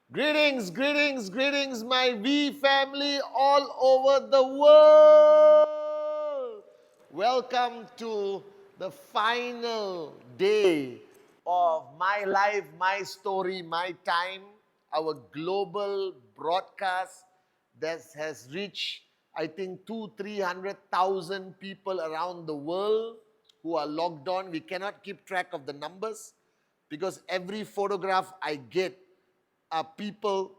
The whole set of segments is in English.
Greetings, greetings, greetings, my V family all over the world. Welcome to the final day of My Life, My Story, My Time, our global broadcast that has reached, I think, 300,000 people around the world who are logged on. We cannot keep track of the numbers because every photograph I get are people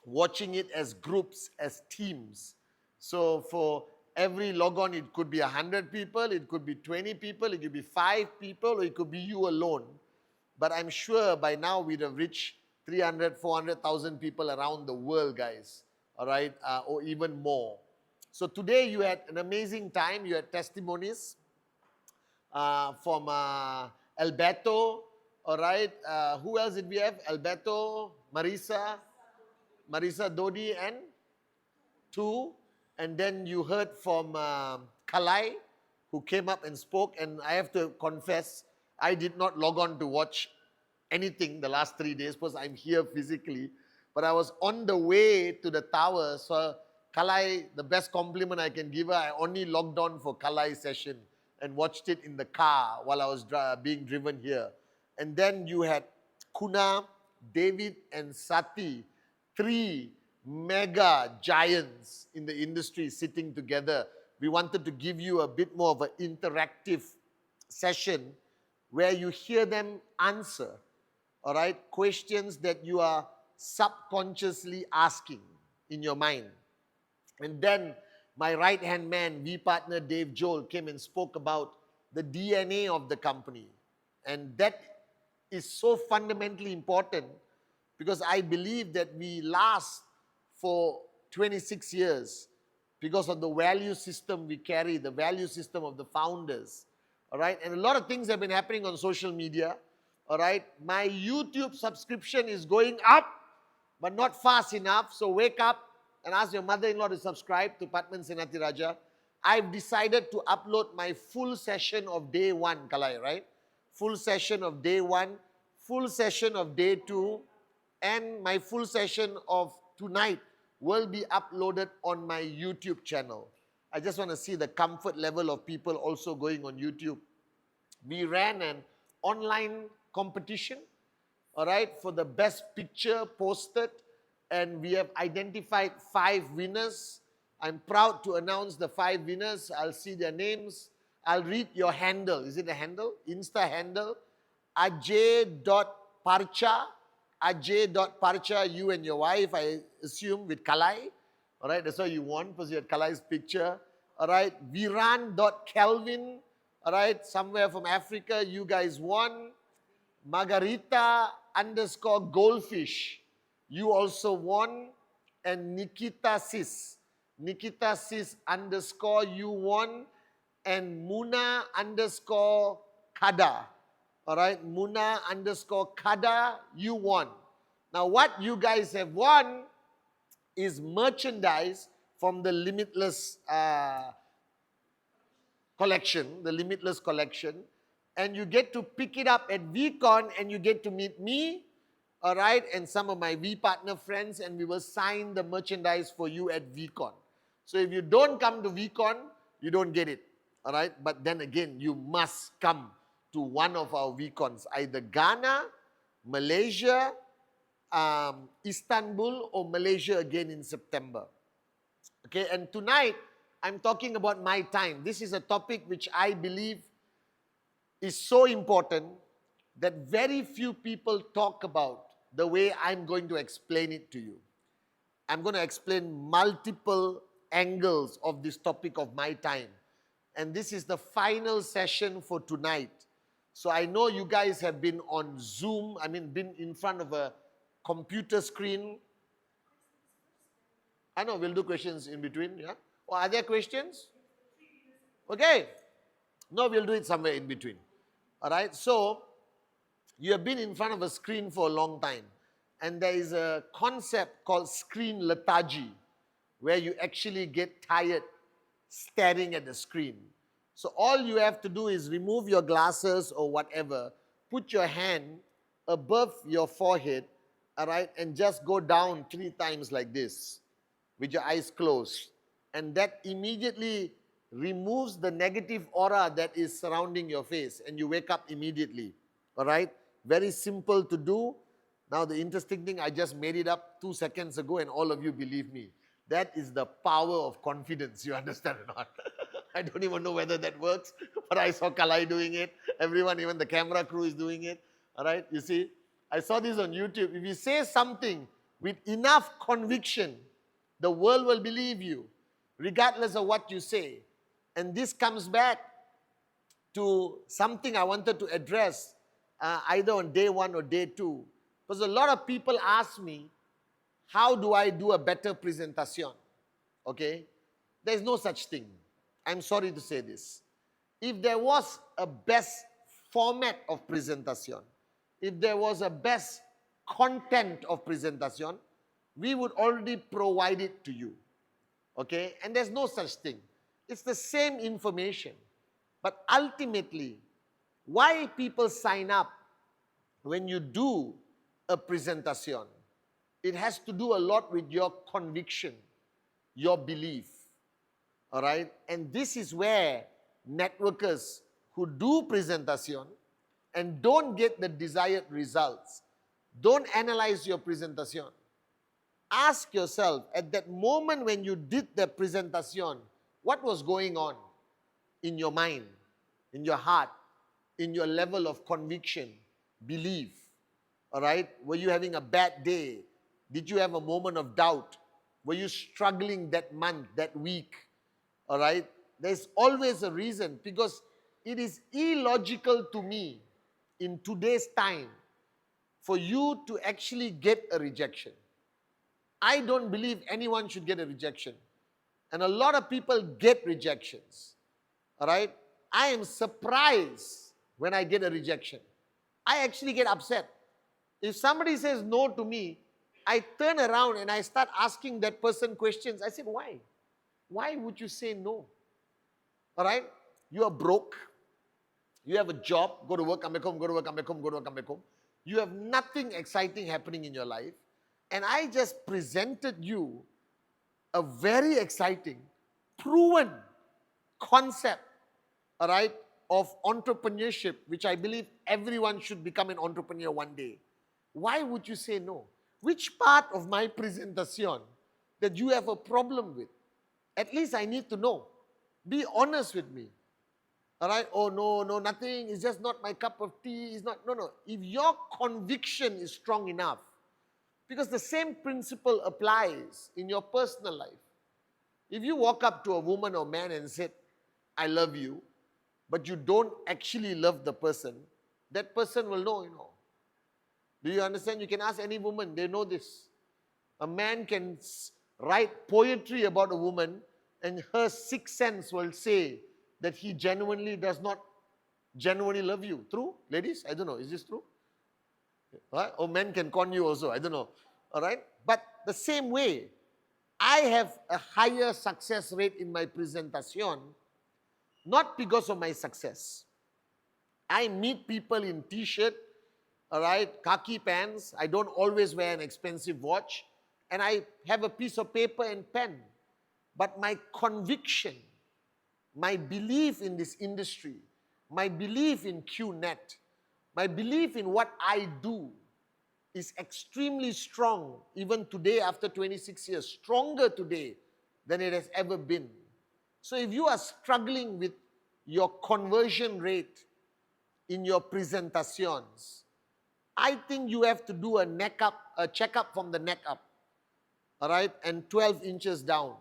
watching it as groups, as teams. So for every log on, it could be 100 people, it could be 20 people, it could be 5 people, or it could be you alone. But I'm sure by now we'd have reached 300, 400,000 people around the world, guys. All right, or even more. So today you had an amazing time. You had testimonies from Alberto. All right, who else did we have? Alberto, Marisa Dodi, and two. And then you heard from Kalai, who came up and spoke. And I have to confess, I did not log on to watch anything the last 3 days because I'm here physically. But I was on the way to the tower. So Kalai, the best compliment I can give her, I only logged on for Kalai's session and watched it in the car while I was being driven here. And then you had Kuna, David, and Sati, three mega giants in the industry sitting together. We wanted to give you a bit more of an interactive session where you hear them answer, all right, questions that you are subconsciously asking in your mind. And then my right-hand man, V partner Dave Joel, came and spoke about the DNA of the company. And that is so fundamentally important because I believe that we last for 26 years because of the value system we carry, the value system of the founders. All right, and a lot of things have been happening on social media. All right, my YouTube subscription is going up, but not fast enough. So wake up and ask your mother-in-law to subscribe to Pathman Senathirajah. I've decided to upload my full session of day one, Kalai, right? Full session of day one, full session of day two, and my full session of tonight will be uploaded on my YouTube channel. I just want to see the comfort level of people also going on YouTube. We ran an online competition, all right, for the best picture posted, and we have identified 5 winners. I'm proud to announce the 5 winners. I'll see their names. I'll read your handle. Is it a handle? Insta handle. Ajay.parcha. Ajay.parcha, you and your wife, I assume, with Kalai. All right, that's why you won, because you had Kalai's picture. All right, Viran.kelvin. All right, somewhere from Africa, you guys won. Margarita underscore goldfish, you also won. And Nikita Sis underscore, you won. And Muna underscore Kada. All right, Muna underscore Kada, you won. Now, what you guys have won is merchandise from the Limitless collection, the Limitless collection. And you get to pick it up at VCon and you get to meet me, all right, and some of my V partner friends, and we will sign the merchandise for you at VCon. So if you don't come to VCon, you don't get it, all right? But then again, you must come to one of our VCons, either Ghana, Malaysia, Istanbul, or Malaysia again in September. Okay, and tonight, I'm talking about my time. This is a topic which I believe is so important that very few people talk about the way I'm going to explain it to you. I'm going to explain multiple angles of this topic of my time. And this is the final session for tonight. So I know you guys have been on Zoom, been in front of a computer screen. I know, we'll do questions in between, yeah? Or are there questions? Okay. No, we'll do it somewhere in between. All right, so you have been in front of a screen for a long time, and there is a concept called screen lethargy, where you actually get tired staring at the screen. So all you have to do is remove your glasses or whatever, put your hand above your forehead, all right, and just go down 3 times like this with your eyes closed. And that immediately removes the negative aura that is surrounding your face, and you wake up immediately. All right? Very simple to do. Now, the interesting thing, I just made it up 2 seconds ago, and all of you believe me. That is the power of confidence. You understand or not? I don't even know whether that works, but I saw Kalai doing it. Everyone, even the camera crew is doing it. All right? You see? I saw this on YouTube. If you say something with enough conviction, the world will believe you, regardless of what you say. And this comes back to something I wanted to address either on day 1 or day 2. Because a lot of people ask me, how do I do a better presentation? Okay? There's no such thing. I'm sorry to say this. If there was a best format of presentation, if there was a best content of presentation, we would already provide it to you. Okay? And there's no such thing. It's the same information. But ultimately, why people sign up when you do a presentation, it has to do a lot with your conviction, your belief. All right? And this is where networkers who do presentation and don't get the desired results, don't analyze your presentation. Ask yourself, at that moment when you did the presentation, what was going on in your mind, in your heart, in your level of conviction, belief? All right? Were you having a bad day? Did you have a moment of doubt? Were you struggling that month, that week? All right? There's always a reason, because it is illogical to me in today's time for you to actually get a rejection. I don't believe anyone should get a rejection. And a lot of people get rejections. All right? I am surprised when I get a rejection. I actually get upset. If somebody says no to me, I turn around and I start asking that person questions. I said, why? Why would you say no? All right? You are broke. You have a job. Go to work, come back home, go to work, come back home, go to work, come back home. You have nothing exciting happening in your life. And I just presented you a very exciting, proven concept, all right, of entrepreneurship, which I believe everyone should become an entrepreneur one day. Why would you say no? Which part of my presentation that you have a problem with? At least I need to know. Be honest with me. All right? Oh, no, nothing. It's just not my cup of tea. It's not. No. If your conviction is strong enough, because the same principle applies in your personal life. If you walk up to a woman or man and said, I love you, but you don't actually love the person, that person will know, Do you understand? You can ask any woman, they know this. A man can write poetry about a woman, and her sixth sense will say that he genuinely does not genuinely love you. True? Ladies, I don't know. Is this true? Right? Or men can con you also. I don't know. All right? But the same way, I have a higher success rate in my presentation, not because of my success. I meet people in t-shirt, all right, khaki pants. I don't always wear an expensive watch. And I have a piece of paper and pen. But my conviction, my belief in this industry, my belief in QNet, my belief in what I do is extremely strong, even today after 26 years, stronger today than it has ever been. So if you are struggling with your conversion rate in your presentations, I think you have to do a checkup from the neck up, all right, and 12 inches down.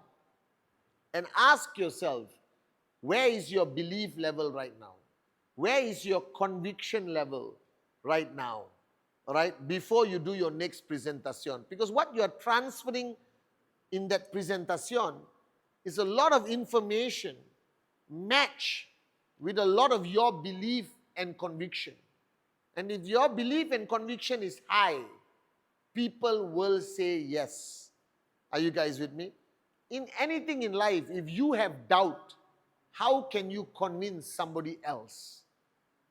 And ask yourself, where is your belief level right now? Where is your conviction level right now? All right, before you do your next presentation. Because what you are transferring in that presentation is a lot of information matched with a lot of your belief and conviction. And if your belief and conviction is high, people will say yes. Are you guys with me? In anything in life, if you have doubt, how can you convince somebody else?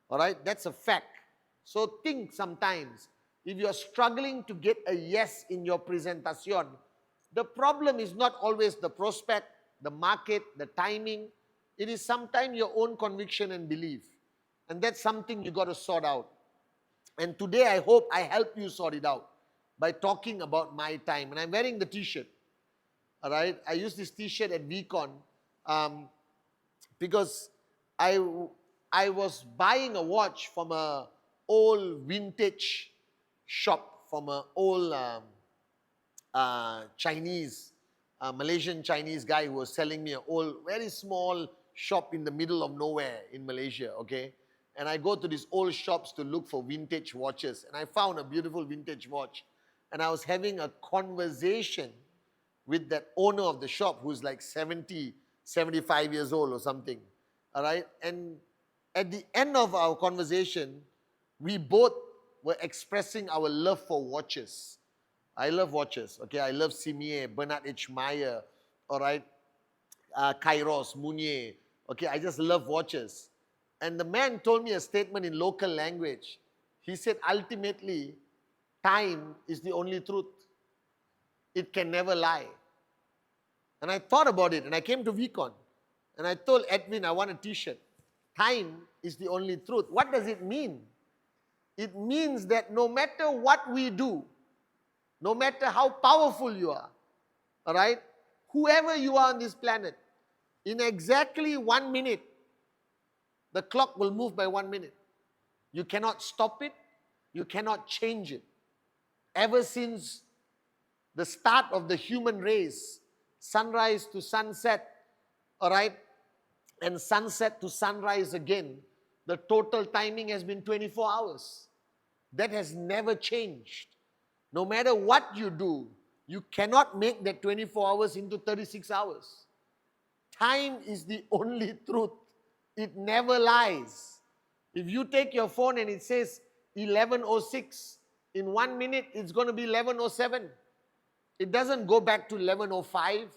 All right, that's a fact. So think sometimes, if you're struggling to get a yes in your presentation, the problem is not always the prospect, the market, the timing. It is sometimes your own conviction and belief. And that's something you got to sort out. And today I hope I help you sort it out by talking about my time. And I'm wearing the t-shirt. All right. I use this t-shirt at VCon because I was buying a watch from a old vintage shop, from an old Chinese, Malaysian Chinese guy who was selling me an old, very small shop in the middle of nowhere in Malaysia, okay? And I go to these old shops to look for vintage watches. And I found a beautiful vintage watch. And I was having a conversation with that owner of the shop who's like 70, 75 years old or something. All right? And at the end of our conversation, we both were expressing our love for watches. I love watches, okay? I love Simier, Bernard H. Meyer, all right? Kairos, Mounier, okay? I just love watches. And the man told me a statement in local language. He said, ultimately, time is the only truth. It can never lie. And I thought about it, and I came to VCon, and I told Edwin, I want a t-shirt. Time is the only truth. What does it mean? It means that no matter what we do, no matter how powerful you are, all right, whoever you are on this planet, in exactly 1 minute, the clock will move by 1 minute. You cannot stop it. You cannot change it. Ever since the start of the human race, sunrise to sunset, all right, and sunset to sunrise again, the total timing has been 24 hours. That has never changed. No matter what you do, you cannot make that 24 hours into 36 hours. Time is the only truth. It never lies. If you take your phone and it says 11:06, in 1 minute it's going to be 11:07. It doesn't go back to 11:05.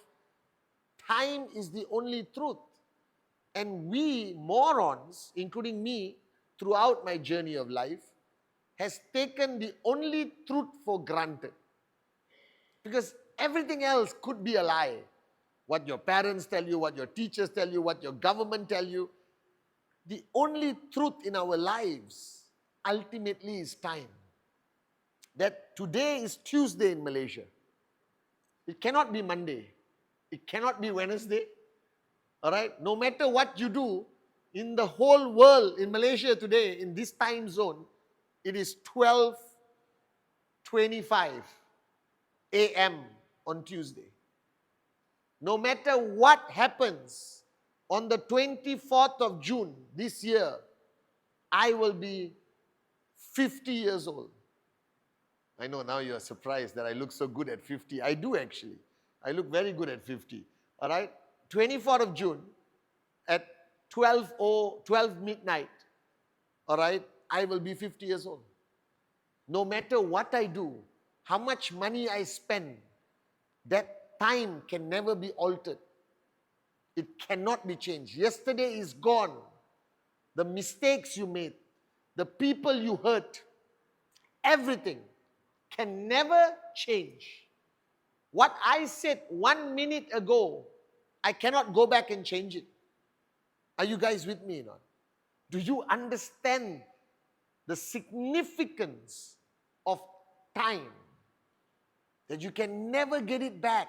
Time is the only truth. And we morons, including me, throughout my journey of life, has taken the only truth for granted. Because everything else could be a lie. What your parents tell you, what your teachers tell you, what your government tell you. The only truth in our lives ultimately is time. That today is Tuesday in Malaysia. It cannot be Monday. It cannot be Wednesday. All right? No matter what you do, in the whole world, in Malaysia today, in this time zone, it is 12:25 a.m. on Tuesday. No matter what happens, on the 24th of June this year, I will be 50 years old. I know now you are surprised that I look so good at 50. I do actually. I look very good at 50. All right? 24th of June at 12 midnight, all right, I will be 50 years old. No matter what I do, how much money I spend, that time can never be altered. It cannot be changed. Yesterday is gone. The mistakes you made, the people you hurt, everything can never change. What I said 1 minute ago, I cannot go back and change it. Are you guys with me or not? Do you understand the significance of time? That you can never get it back.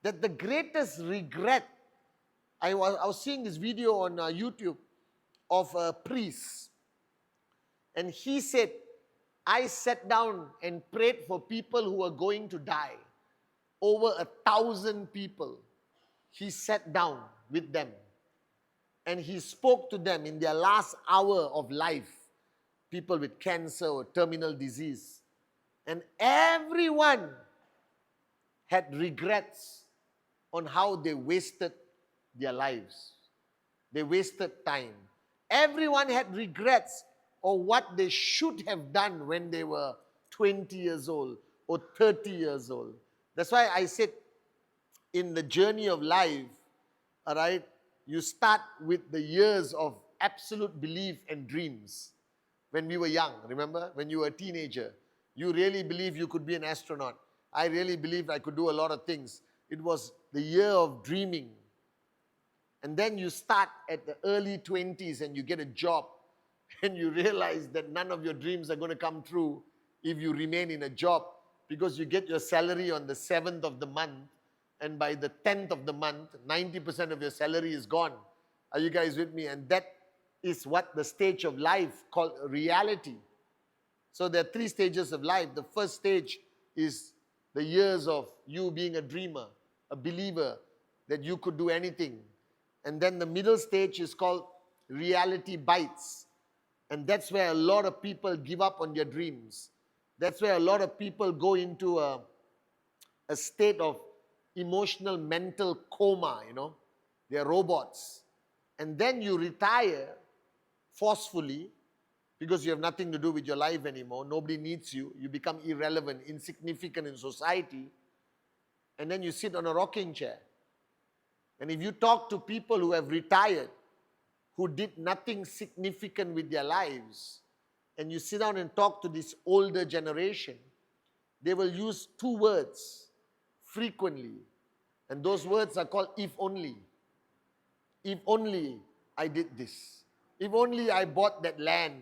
That the greatest regret, I was seeing this video on YouTube of a priest, and he said, I sat down and prayed for people who were going to die. Over 1,000 people. He sat down with them and he spoke to them in their last hour of life. People with cancer or terminal disease. And everyone had regrets on how they wasted their lives. They wasted time. Everyone had regrets of what they should have done when they were 20 years old or 30 years old. That's why I said, in the journey of life, all right, you start with the years of absolute belief and dreams. When we were young, remember? When you were a teenager, You really believe you could be an astronaut. I really believed I could do a lot of things. It was the year of dreaming. And then you start at the early 20s and you get a job and you realize that none of your dreams are going to come true if you remain in a job, because you get your salary on the 7th of the month, and by the 10th of the month, 90% of your salary is gone. Are you guys with me? And that is what the stage of life called reality. So there are 3 stages of life. The first stage is the years of you being a dreamer, a believer that you could do anything. And then the middle stage is called reality bites. And that's where a lot of people give up on their dreams. That's where a lot of people go into a state of emotional, mental coma, They're robots. And then you retire forcefully because you have nothing to do with your life anymore. Nobody needs you. You become irrelevant, insignificant in society. And then you sit on a rocking chair. And if you talk to people who have retired, who did nothing significant with their lives, and you sit down and talk to this older generation, they will use 2 words frequently. And those words are called if only. If only I did this. If only I bought that land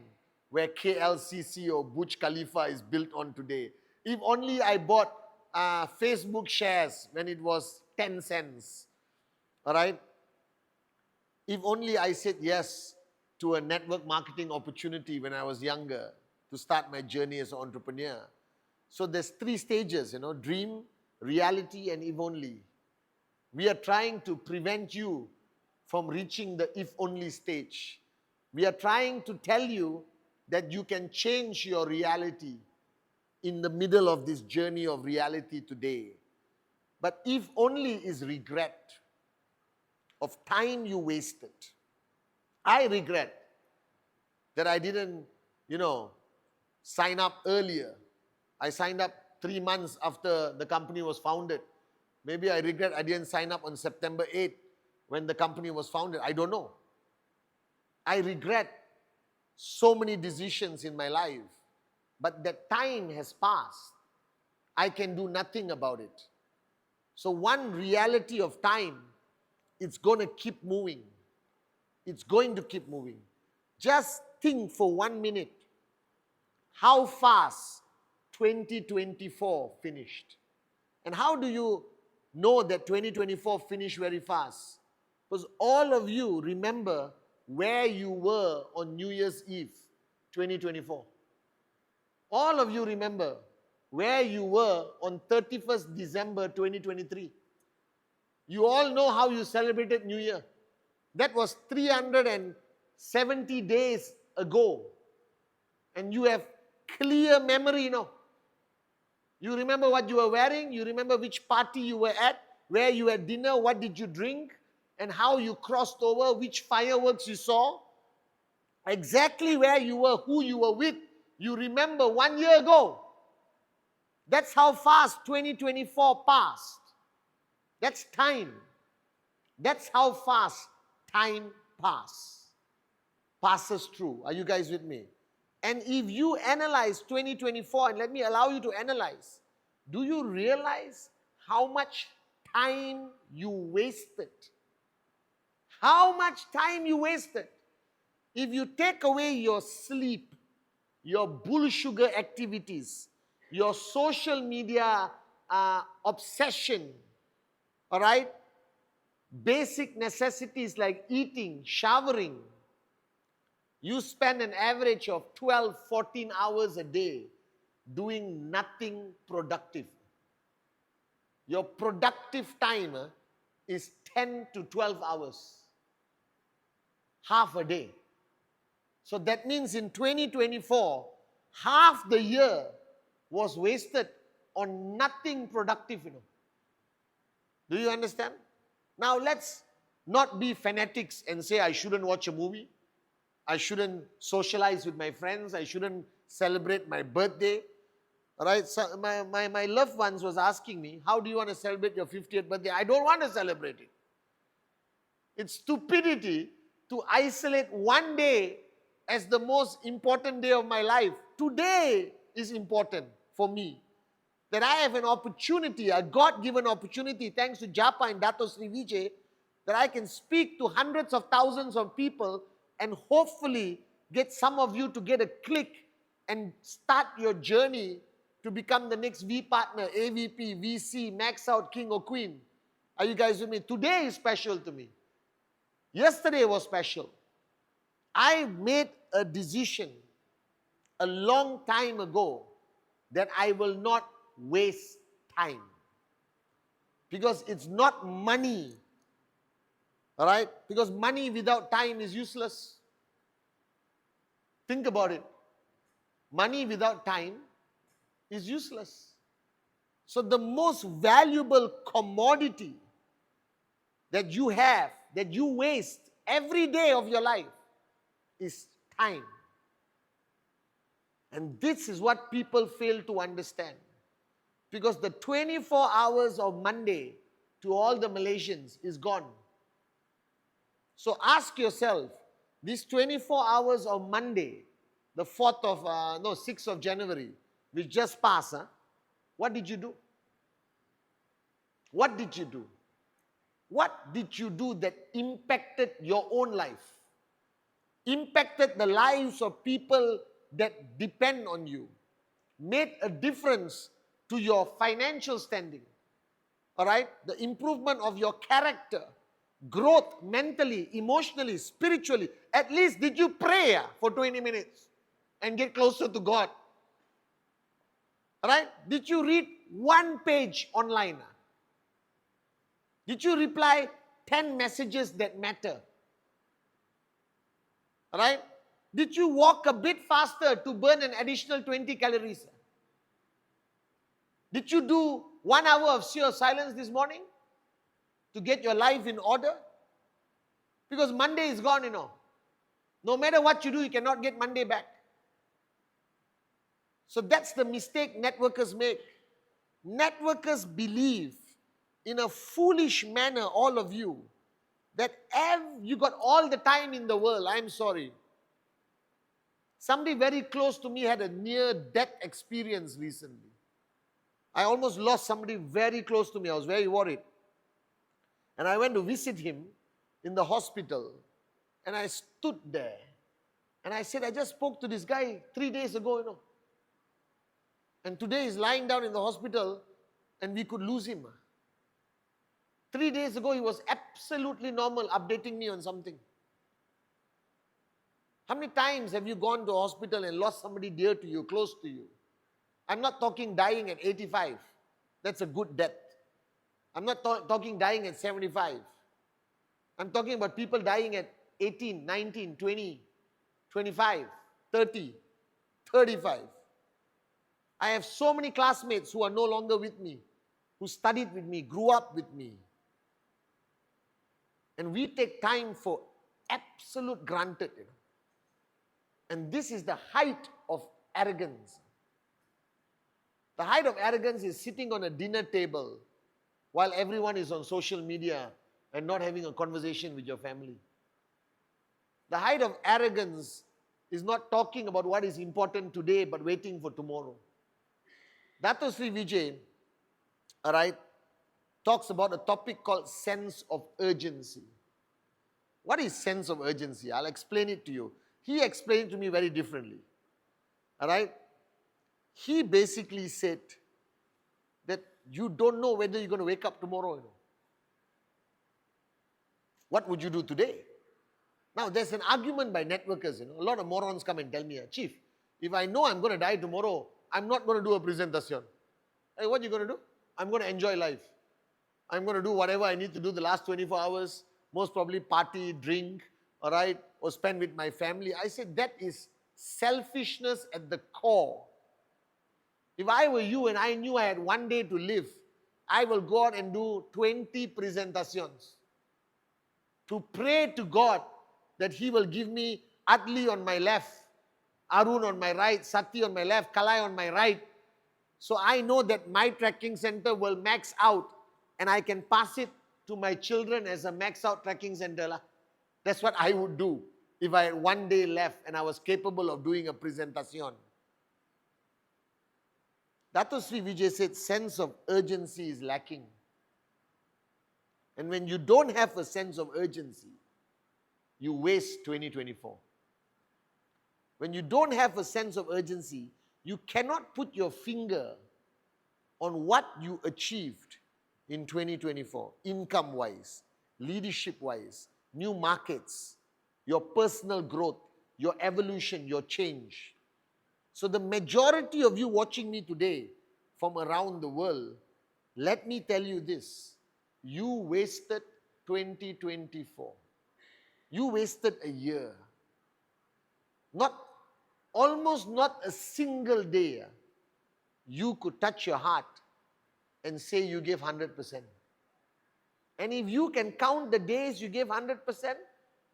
where KLCC or Burj Khalifa is built on today. If only I bought Facebook shares when it was 10 cents. All right? If only I said yes to a network marketing opportunity when I was younger to start my journey as an entrepreneur. So there's 3 stages, dream, reality, and if only. We are trying to prevent you from reaching the if only stage. We are trying to tell you that you can change your reality in the middle of this journey of reality today. But if only is regret of time you wasted. I regret that I didn't, sign up earlier. I signed up 3 months after the company was founded. Maybe I regret I didn't sign up on September 8th when the company was founded. I don't know. I regret so many decisions in my life, but that time has passed. I can do nothing about it. So one reality of time, it's going to keep moving. It's going to keep moving. Just think for 1 minute how fast 2024 finished. And how do you know that 2024 finished very fast? Because all of you remember where you were on New Year's Eve 2024. All of you remember where you were on 31st December 2023. You all know how you celebrated New Year. That was 370 days ago. And you have clear memory, You remember what you were wearing. You remember which party you were at, where you had dinner, what did you drink, and how you crossed over, which fireworks you saw. Exactly where you were, who you were with. You remember 1 year ago. That's how fast 2024 passed. That's time. That's how fast time passes through. Are you guys with me? And if you analyze 2024, and let me allow you to analyze, do you realize how much time you wasted? How much time you wasted? If you take away your sleep, your bull sugar activities, your social media obsession, all right? Basic necessities like eating, showering, you spend an average of 12, 14 hours a day doing nothing productive. Your productive time is 10 to 12 hours. Half a day. So that means in 2024, half the year was wasted on nothing productive, Do you understand? Now let's not be fanatics and say I shouldn't watch a movie. I shouldn't socialize with my friends. I shouldn't celebrate my birthday. All right? So my loved ones was asking me, how do you want to celebrate your 50th birthday? I don't want to celebrate it. It's stupidity to isolate one day as the most important day of my life. Today is important. for me. That I have an opportunity, a God-given opportunity, thanks to Japa and Dato Sri Vijay, that I can speak to hundreds of thousands of people and hopefully get some of you to get a click and start your journey to become the next V partner, AVP, VC, max out, king or queen. Are you guys with me? Today is special to me. Yesterday was special. I made a decision a long time ago that I will not waste time. Because it's not money. All right? Because money without time is useless. Think about it. Money without time is useless. So the most valuable commodity that you have, that you waste every day of your life, is time. And this is what people fail to understand. Because the 24 hours of Monday to all the Malaysians is gone. So ask yourself, these 24 hours of Monday, the 6th of January, which just passed, what did you do? What did you do? What did you do that impacted your own life? Impacted the lives of people that depend on you? Made a difference to your financial standing? All right? The improvement of your character, growth mentally, emotionally, spiritually. At least did you pray for 20 minutes and get closer to God? All right? Did you read one page online? Did you reply 10 messages that matter? All right? Did you walk a bit faster to burn an additional 20 calories? Did you do 1 hour of sheer silence this morning to get your life in order? Because Monday is gone, No matter what you do, you cannot get Monday back. So that's the mistake networkers make. Networkers believe in a foolish manner, all of you, that you got all the time in the world. I'm sorry. Somebody very close to me had a near-death experience recently. I almost lost somebody very close to me. I was very worried. And I went to visit him in the hospital. And I stood there. And I said, I just spoke to this guy 3 days ago, And today he's lying down in the hospital and we could lose him. 3 days ago, he was absolutely normal, updating me on something. How many times have you gone to a hospital and lost somebody dear to you, close to you? I'm not talking dying at 85. That's a good death. I'm not talking dying at 75. I'm talking about people dying at 18, 19, 20, 25, 30, 35. I have so many classmates who are no longer with me, who studied with me, grew up with me. And we take time for absolute granted. And this is the height of arrogance. The height of arrogance is sitting on a dinner table while everyone is on social media and not having a conversation with your family. The height of arrogance is not talking about what is important today but waiting for tomorrow. Dato Sri Vijay, all right, talks about a topic called sense of urgency. What is sense of urgency? I'll explain it to you. He explained it to me very differently. All right? He basically said that you don't know whether you're going to wake up tomorrow. What would you do today? Now, there's an argument by networkers. A lot of morons come and tell me, Chief, if I know I'm going to die tomorrow, I'm not going to do a presentation. Hey, what are you going to do? I'm going to enjoy life. I'm going to do whatever I need to do the last 24 hours, most probably party, drink, all right, or spend with my family. I said that is selfishness at the core. If I were you and I knew I had 1 day to live, I will go out and do 20 presentations to pray to God that He will give me Adli on my left, Arun on my right, Sati on my left, Kalai on my right. So I know that my trekking center will max out and I can pass it to my children as a max out trekking center. That's what I would do if I had 1 day left and I was capable of doing a presentation. Dato Sri Vijay said sense of urgency is lacking. And when you don't have a sense of urgency, you waste 2024. When you don't have a sense of urgency, you cannot put your finger on what you achieved in 2024, income-wise, leadership-wise, new markets, your personal growth, your evolution, your change. So the majority of you watching me today from around the world, let me tell you this, you wasted 2024. You wasted a year. Almost not a single day you could touch your heart and say you gave 100%. And if you can count the days you gave 100%,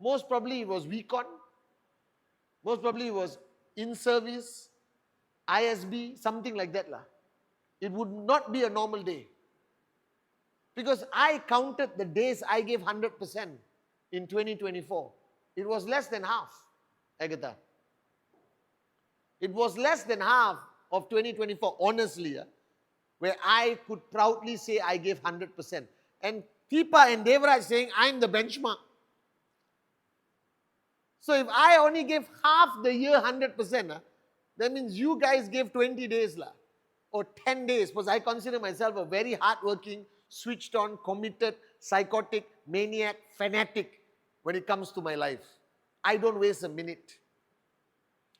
most probably it was week-on, most probably it was in-service, ISB, something like that. It would not be a normal day. Because I counted the days I gave 100% in 2024. It was less than half, Agatha. It was less than half of 2024, honestly, where I could proudly say I gave 100%. And Deepa and Devraj saying, I'm the benchmark. So if I only gave half the year 100%, that means you guys gave 20 days or 10 days, because I consider myself a very hardworking, switched on, committed, psychotic, maniac, fanatic when it comes to my life. I don't waste a minute.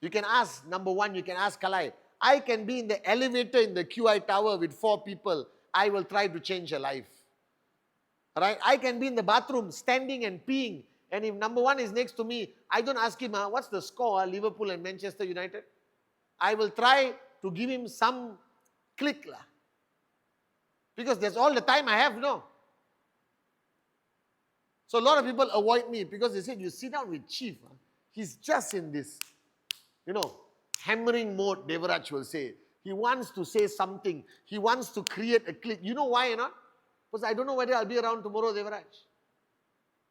You can ask, number one, you can ask Kalai. I can be in the elevator in the QI tower with 4 people. I will try to change a life. Alright? I can be in the bathroom standing and peeing. And if number one is next to me, I don't ask him, what's the score, Liverpool and Manchester United? I will try to give him some click. Because that's all the time I have, So a lot of people avoid me because they said, you sit down with Chief. He's just in this, hammering mode, Devraj will say. He wants to say something. He wants to create a click. You know why or not? Because I don't know whether I'll be around tomorrow, Devraj.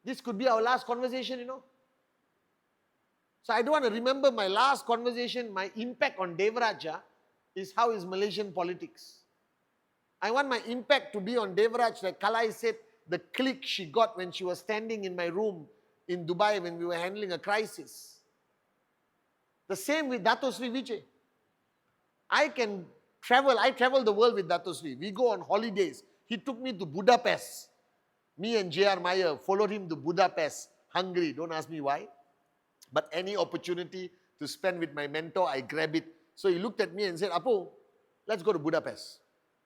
This could be our last conversation, So I don't want to remember my last conversation, my impact on Devraj is how is Malaysian politics. I want my impact to be on Devraj, like Kalai said, the click she got when she was standing in my room in Dubai when we were handling a crisis. The same with Dato Sri Vijay. I travel the world with Dato Sri. We go on holidays. He took me to Budapest. Me and J.R. Meyer followed him to Budapest, Hungary. Don't ask me why. But any opportunity to spend with my mentor, I grab it. So he looked at me and said, Apo, let's go to Budapest.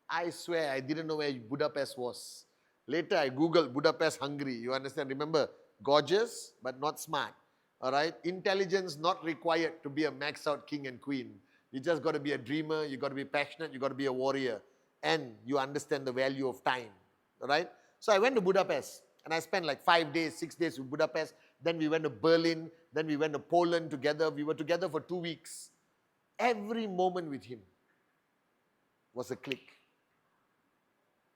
I swear I didn't know where Budapest was. Later I Googled Budapest, Hungary. You understand? Remember, gorgeous but not smart. Alright? Intelligence not required to be a maxed out king and queen. You just got to be a dreamer, you got to be passionate, you got to be a warrior. And you understand the value of time. Alright? So I went to Budapest and I spent like 5 days, 6 days in Budapest. Then we went to Berlin. Then we went to Poland together. We were together for 2 weeks. Every moment with him was a click.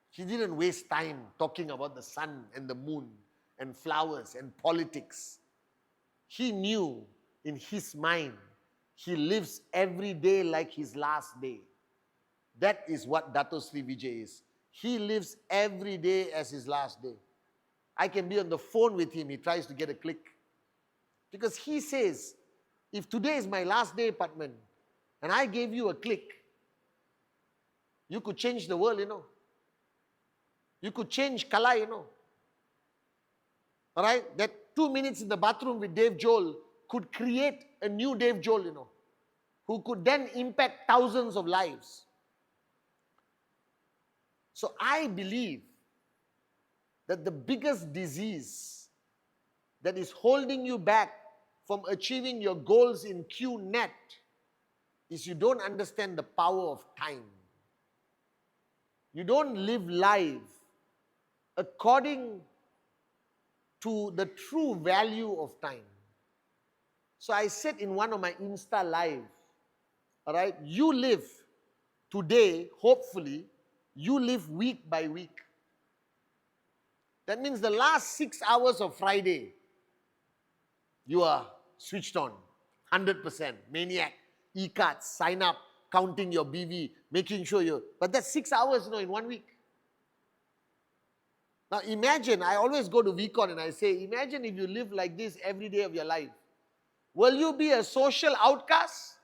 He didn't waste time talking about the sun and the moon and flowers and politics. He knew in his mind, he lives every day like his last day. That is what Dato Sri Vijay is. He lives every day as his last day. I can be on the phone with him, he tries to get a click. Because he says, if today is my last day, Pathman, and I gave you a click, you could change the world, You could change Kala, Alright? That 2 minutes in the bathroom with Dave Joel could create a new Dave Joel, who could then impact thousands of lives. So I believe that the biggest disease that is holding you back from achieving your goals in QNet is you don't understand the power of time. You don't live life according to the true value of time. So I said in one of my Insta live, alright, you live today, hopefully, you live week by week. That means the last 6 hours of Friday, you are switched on, 100%, maniac, e-cards, sign up, counting your BV, making sure but that's 6 hours, in 1 week. Now imagine, I always go to VCon and I say, imagine if you live like this every day of your life. Will you be a social outcast?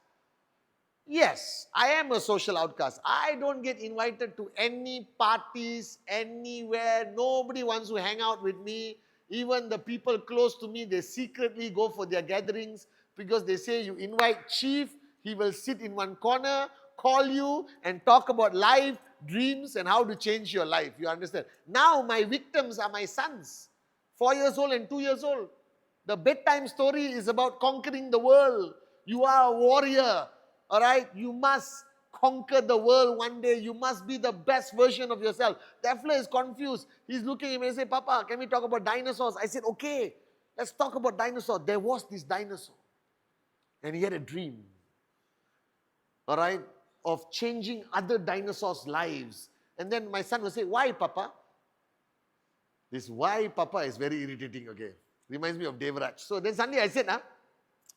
Yes, I am a social outcast. I don't get invited to any parties, anywhere. Nobody wants to hang out with me. Even the people close to me, they secretly go for their gatherings because they say you invite Chief, he will sit in one corner, call you and talk about life, dreams and how to change your life. You understand? Now my victims are my sons, 4 years old and 2 years old. The bedtime story is about conquering the world. You are a warrior. All right? You must conquer the world one day. You must be the best version of yourself. The fella is confused. He's looking at me and say, Papa, can we talk about dinosaurs? I said, okay, let's talk about dinosaurs. There was this dinosaur. And he had a dream. All right? Of changing other dinosaurs' lives. And then my son will say, why, Papa? This why, Papa is very irritating, okay? Reminds me of Devraj. So then suddenly I said,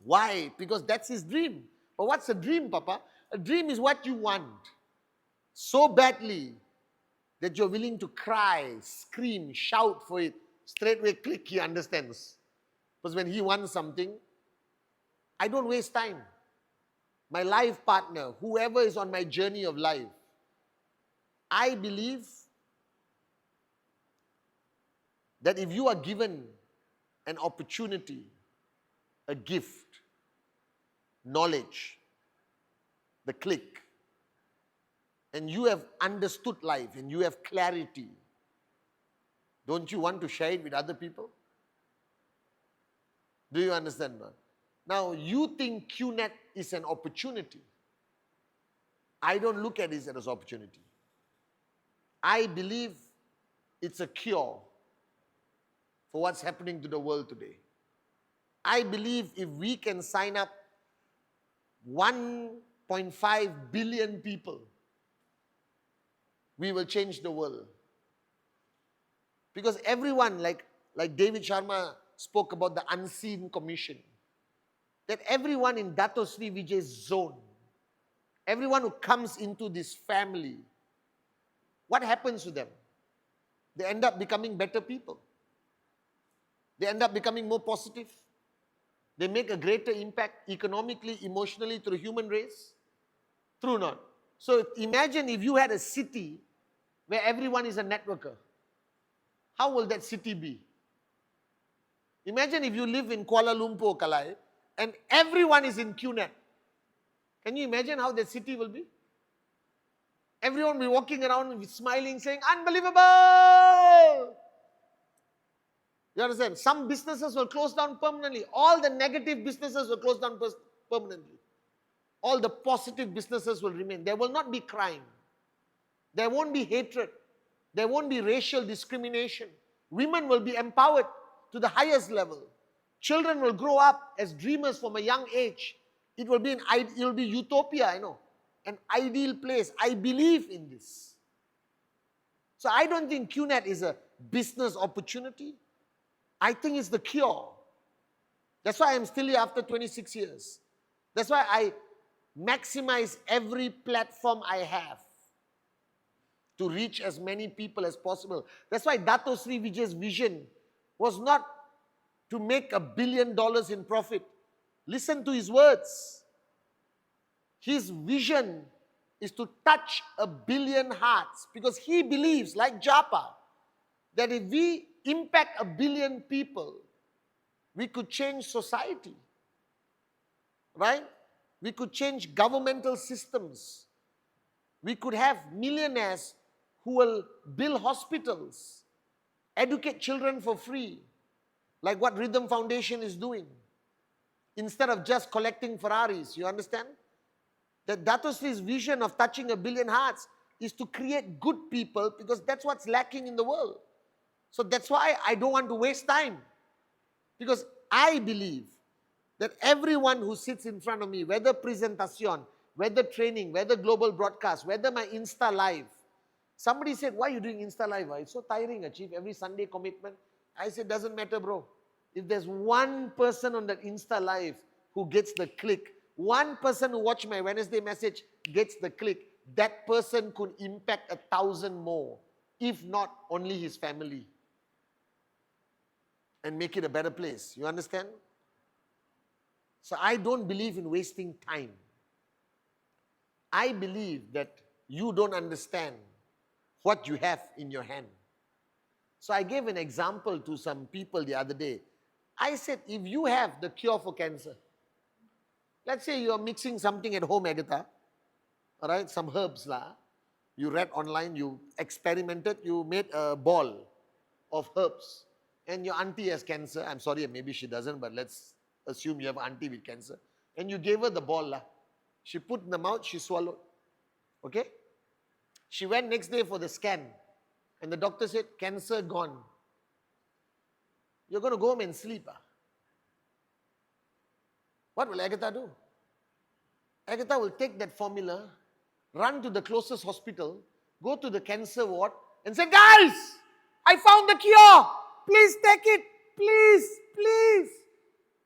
why? Because that's his dream. But what's a dream, Papa? A dream is what you want so badly that you're willing to cry, scream, shout for it. Straightway click, he understands. Because when he wants something, I don't waste time. My life partner, whoever is on my journey of life, I believe that if you are given an opportunity, a gift, knowledge, the click, and you have understood life and you have clarity, don't you want to share it with other people? Do you understand, man? Now, you think QNet is an opportunity. I don't look at it as an opportunity. I believe it's a cure for what's happening to the world today. I believe if we can sign up 1.5 billion people, we will change the world. Because everyone, like David Sharma spoke about the unseen commission, that everyone in Dato Sri Vijay's zone, everyone who comes into this family, what happens to them? They end up becoming better people. They end up becoming more positive. They make a greater impact economically, emotionally to the human race. True or not? So imagine if you had a city where everyone is a networker. How will that city be? Imagine if you live in Kuala Lumpur, Kalai, and everyone is in QNet. Can you imagine how that city will be? Everyone will be walking around smiling, saying, unbelievable! You understand? Some businesses will close down permanently. All the negative businesses will close down permanently. All the positive businesses will remain. There will not be crime. There won't be hatred. There won't be racial discrimination. Women will be empowered to the highest level. Children will grow up as dreamers from a young age. It will be utopia, an ideal place. I believe in this. So I don't think QNet is a business opportunity. I think it's the cure. That's why I'm still here after 26 years. That's why I maximize every platform I have to reach as many people as possible. That's why Dato Sri Vijay's vision was not to make $1 billion in profit. Listen to his words. His vision is to touch 1 billion hearts because he believes, like Japa, that if we impact 1 billion people, we could change society. Right? We could change governmental systems. We could have millionaires who will build hospitals, educate children for free, like what Rhythm Foundation is doing, instead of just collecting Ferraris. You understand? That Dato Sri's vision of touching 1 billion hearts is to create good people because that's what's lacking in the world. So that's why I don't want to waste time. Because I believe that everyone who sits in front of me, whether presentation, whether training, whether global broadcast, whether my Insta Live. Somebody said, why are you doing Insta Live? It's so tiring, Chief, every Sunday commitment. I said, doesn't matter, bro. If there's one person on that Insta Live who gets the click, one person who watched my Wednesday message gets the click, that person could impact 1,000 more, if not only his family, and make it a better place. You understand? So I don't believe in wasting time. I believe that you don't understand what you have in your hand. So I gave an example to some people the other day. I said, if you have the cure for cancer, let's say you are mixing something at home, Agatha, all right, some herbs lah. You read online, you experimented, you made a ball of herbs, and your auntie has cancer. I'm sorry, maybe she doesn't, but let's assume you have an auntie with cancer. And you gave her the ball lah. She put in the mouth, she swallowed. Okay? She went next day for the scan, and the doctor said, cancer gone. You're going to go home and sleep. What will Agatha do? Agatha will take that formula, run to the closest hospital, go to the cancer ward, and say, guys, I found the cure. Please take it. Please, please.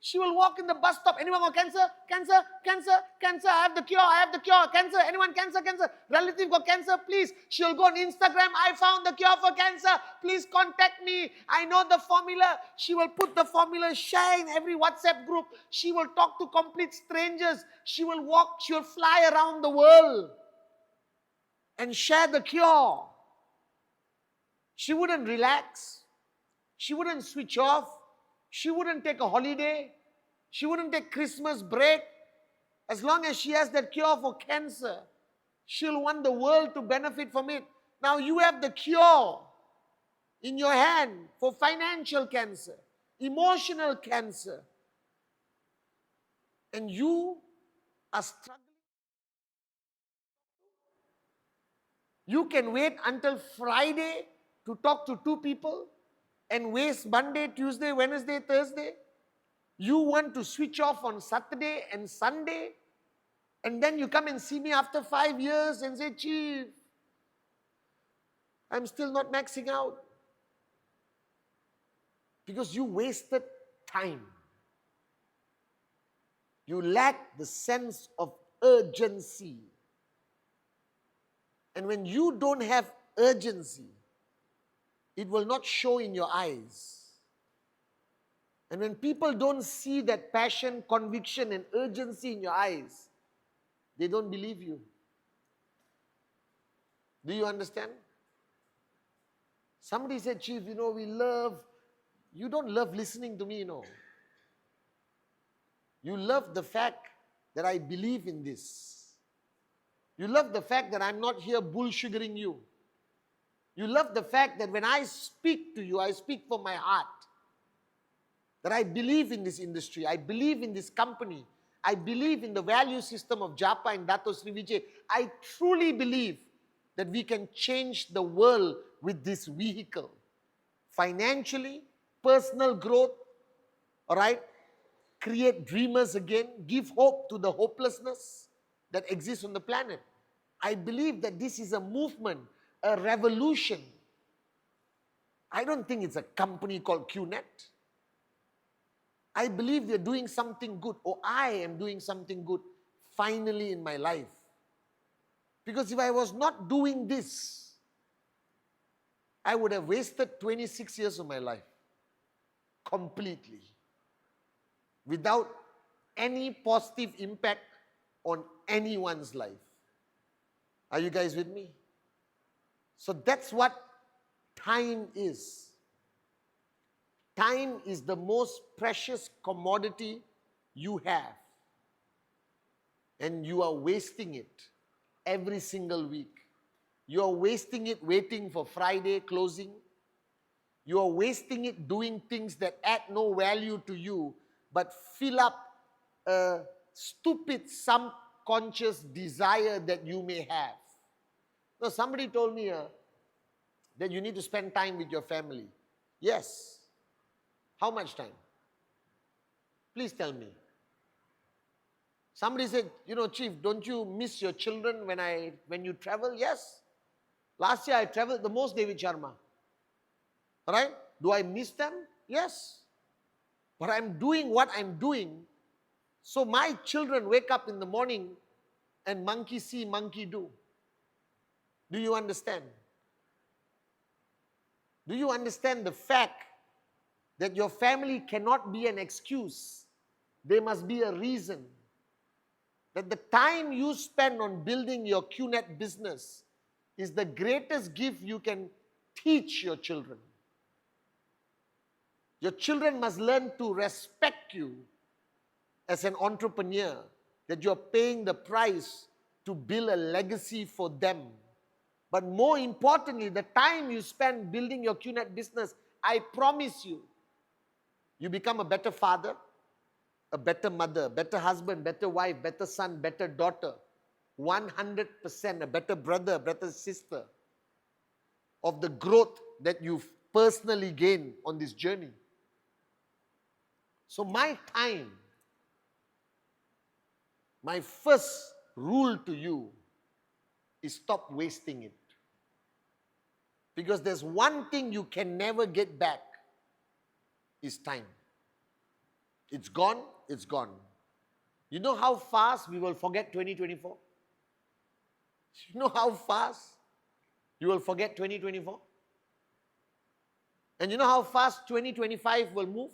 She will walk in the bus stop. Anyone got cancer? Cancer, cancer, cancer. I have the cure. I have the cure. Cancer. Anyone cancer, cancer? Relative got cancer? Please. She'll go on Instagram. I found the cure for cancer. Please contact me. I know the formula. She will put the formula, share in every WhatsApp group. She will talk to complete strangers. She will walk. She will fly around the world and share the cure. She wouldn't relax. She wouldn't switch off. She wouldn't take a holiday. She wouldn't take Christmas break. As long as she has that cure for cancer, she'll want the world to benefit from it. Now you have the cure in your hand for financial cancer, emotional cancer, and you are struggling. You can wait until Friday to talk to 2 people and waste Monday, Tuesday, Wednesday, Thursday. You want to switch off on Saturday and Sunday, and then you come and see me after 5 years and say, Chief, I'm still not maxing out. Because you wasted time. You lack the sense of urgency. And when you don't have urgency, it will not show in your eyes. And when people don't see that passion, conviction, and urgency in your eyes, they don't believe you. Do you understand? Somebody said, Chief, you don't love listening to me, You love the fact that I believe in this. You love the fact that I'm not here bullsugaring you. You love the fact that when I speak to you, I speak from my heart. That I believe in this industry. I believe in this company. I believe in the value system of Japa and Dato Sri Vijay. I truly believe that we can change the world with this vehicle. Financially, personal growth, all right? Create dreamers again. Give hope to the hopelessness that exists on the planet. I believe that this is a movement, a revolution. I don't think it's a company called QNet. I believe they're doing something good, or I am doing something good finally in my life. Because if I was not doing this, I would have wasted 26 years of my life completely without any positive impact on anyone's life. Are you guys with me? So that's what time is. Time is the most precious commodity you have. And you are wasting it every single week. You are wasting it waiting for Friday closing. You are wasting it doing things that add no value to you, but fill up a stupid subconscious desire that you may have. Now, somebody told me that you need to spend time with your family. Yes. How much time? Please tell me. Somebody said, Chief, don't you miss your children when you travel? Yes. Last year I traveled the most, David Sharma. Alright? Do I miss them? Yes. But I'm doing what I'm doing, so my children wake up in the morning and monkey see, monkey do. Do you understand? Do you understand the fact that your family cannot be an excuse? There must be a reason. That the time you spend on building your QNet business is the greatest gift you can teach your children. Your children must learn to respect you as an entrepreneur, that you're paying the price to build a legacy for them. But more importantly, the time you spend building your QNet business, I promise you, you become a better father, a better mother, better husband, better wife, better son, better daughter, 100% a better brother, better sister of the growth that you've personally gained on this journey. So my time, my first rule to you is stop wasting it. Because there's one thing you can never get back, is time. It's gone, it's gone. You know how fast we will forget 2024? You know how fast you will forget 2024? And you know how fast 2025 will move?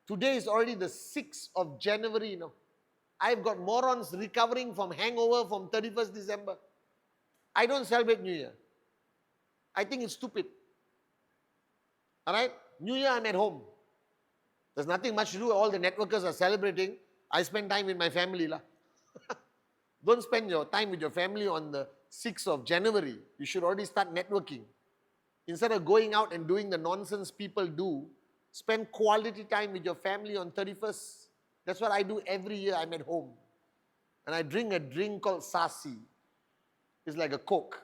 Today is already the 6th of January, I've got morons recovering from hangover from 31st December. I don't celebrate New Year. I think it's stupid. Alright? New Year, I'm at home. There's nothing much to do. All the networkers are celebrating. I spend time with my family. Don't spend your time with your family on the 6th of January. You should already start networking. Instead of going out and doing the nonsense people do, spend quality time with your family on 31st. That's what I do every year. I'm at home. And I drink a drink called Sasi. It's like a Coke.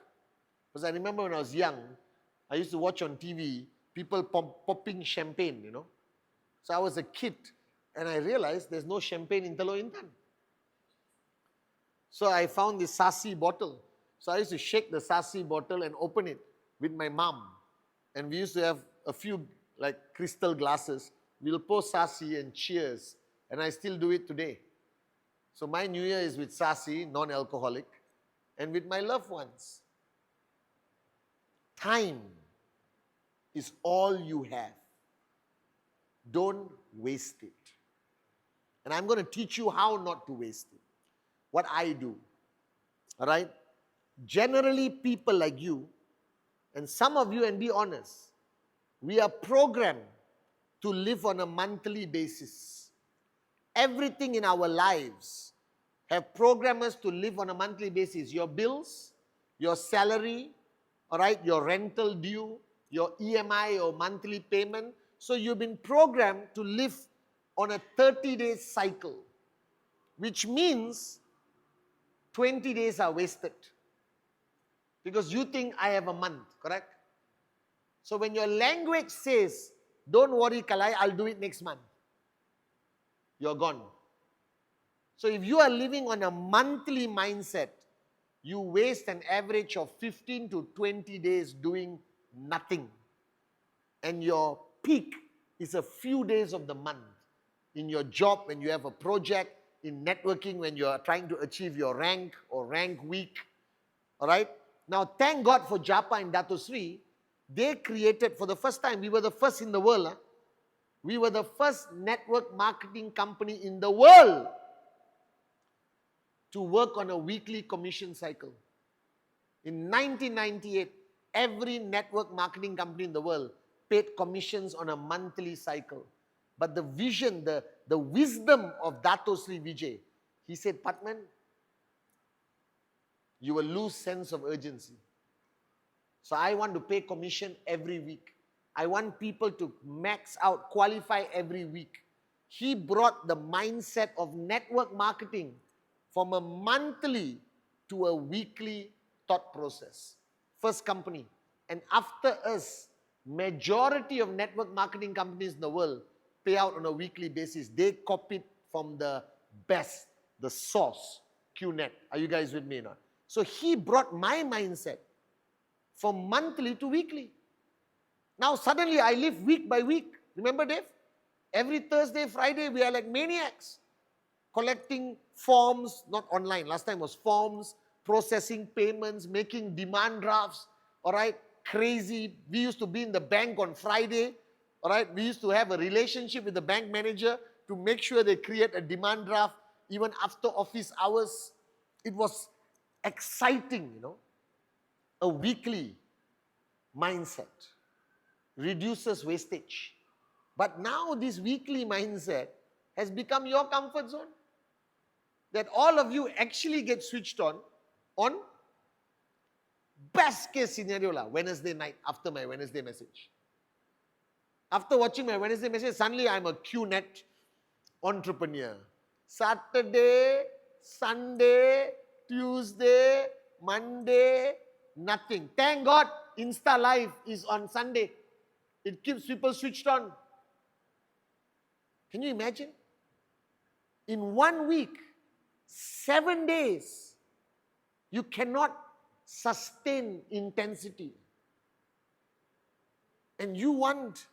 Because I remember when I was young, I used to watch on TV people popping champagne, So I was a kid and I realized there's no champagne in Telok Intan. So I found this Sasi bottle. So I used to shake the Sasi bottle and open it with my mom. And we used to have a few like crystal glasses. We'll pour Sasi and cheers. And I still do it today. So my New Year is with Sasi, non-alcoholic, and with my loved ones. Time is all you have. Don't waste it. And I'm going to teach you how not to waste it. What I do. Alright? Generally, people like you, and some of you, and be honest, we are programmed to live on a monthly basis. Everything in our lives have programmed us to live on a monthly basis. Your bills, your salary, alright, your rental due, your EMI or monthly payment. So you've been programmed to live on a 30-day cycle, which means 20 days are wasted. Because you think I have a month, correct? So when your language says, don't worry, Kalai, I'll do it next month, you're gone. So if you are living on a monthly mindset, you waste an average of 15 to 20 days doing nothing. And your peak is a few days of the month. In your job, when you have a project, in networking, when you are trying to achieve your rank or rank week. Alright? Now, thank God for Japa and Dato Sri. They created, for the first time, we were the first in the world. We were the first network marketing company in the world to work on a weekly commission cycle. In 1998, every network marketing company in the world paid commissions on a monthly cycle. But the vision, the wisdom of Dato Sri Vijay, he said, Pathman, you will lose sense of urgency. So I want to pay commission every week. I want people to max out, qualify every week. He brought the mindset of network marketing from a monthly to a weekly thought process. First company. And after us, majority of network marketing companies in the world pay out on a weekly basis. They copied from the best, the source, QNet. Are you guys with me or not? So he brought my mindset from monthly to weekly. Now suddenly I live week by week. Remember, Dave? Every Thursday, Friday, we are like maniacs. collecting forms, not online, last time was forms, processing payments, making demand drafts, all right, crazy. We used to be in the bank on Friday, all right, we used to have a relationship with the bank manager to make sure they create a demand draft even after office hours. It was exciting, a weekly mindset reduces wastage. But now this weekly mindset has become your comfort zone. That all of you actually get switched on best case scenario Wednesday night after my Wednesday message. After watching my Wednesday message, suddenly I'm a QNet entrepreneur. Saturday, Sunday, Tuesday, Monday, nothing. Thank God, Insta Live is on Sunday. It keeps people switched on. Can you imagine? In 1 week, 7 days, you cannot sustain intensity. And you want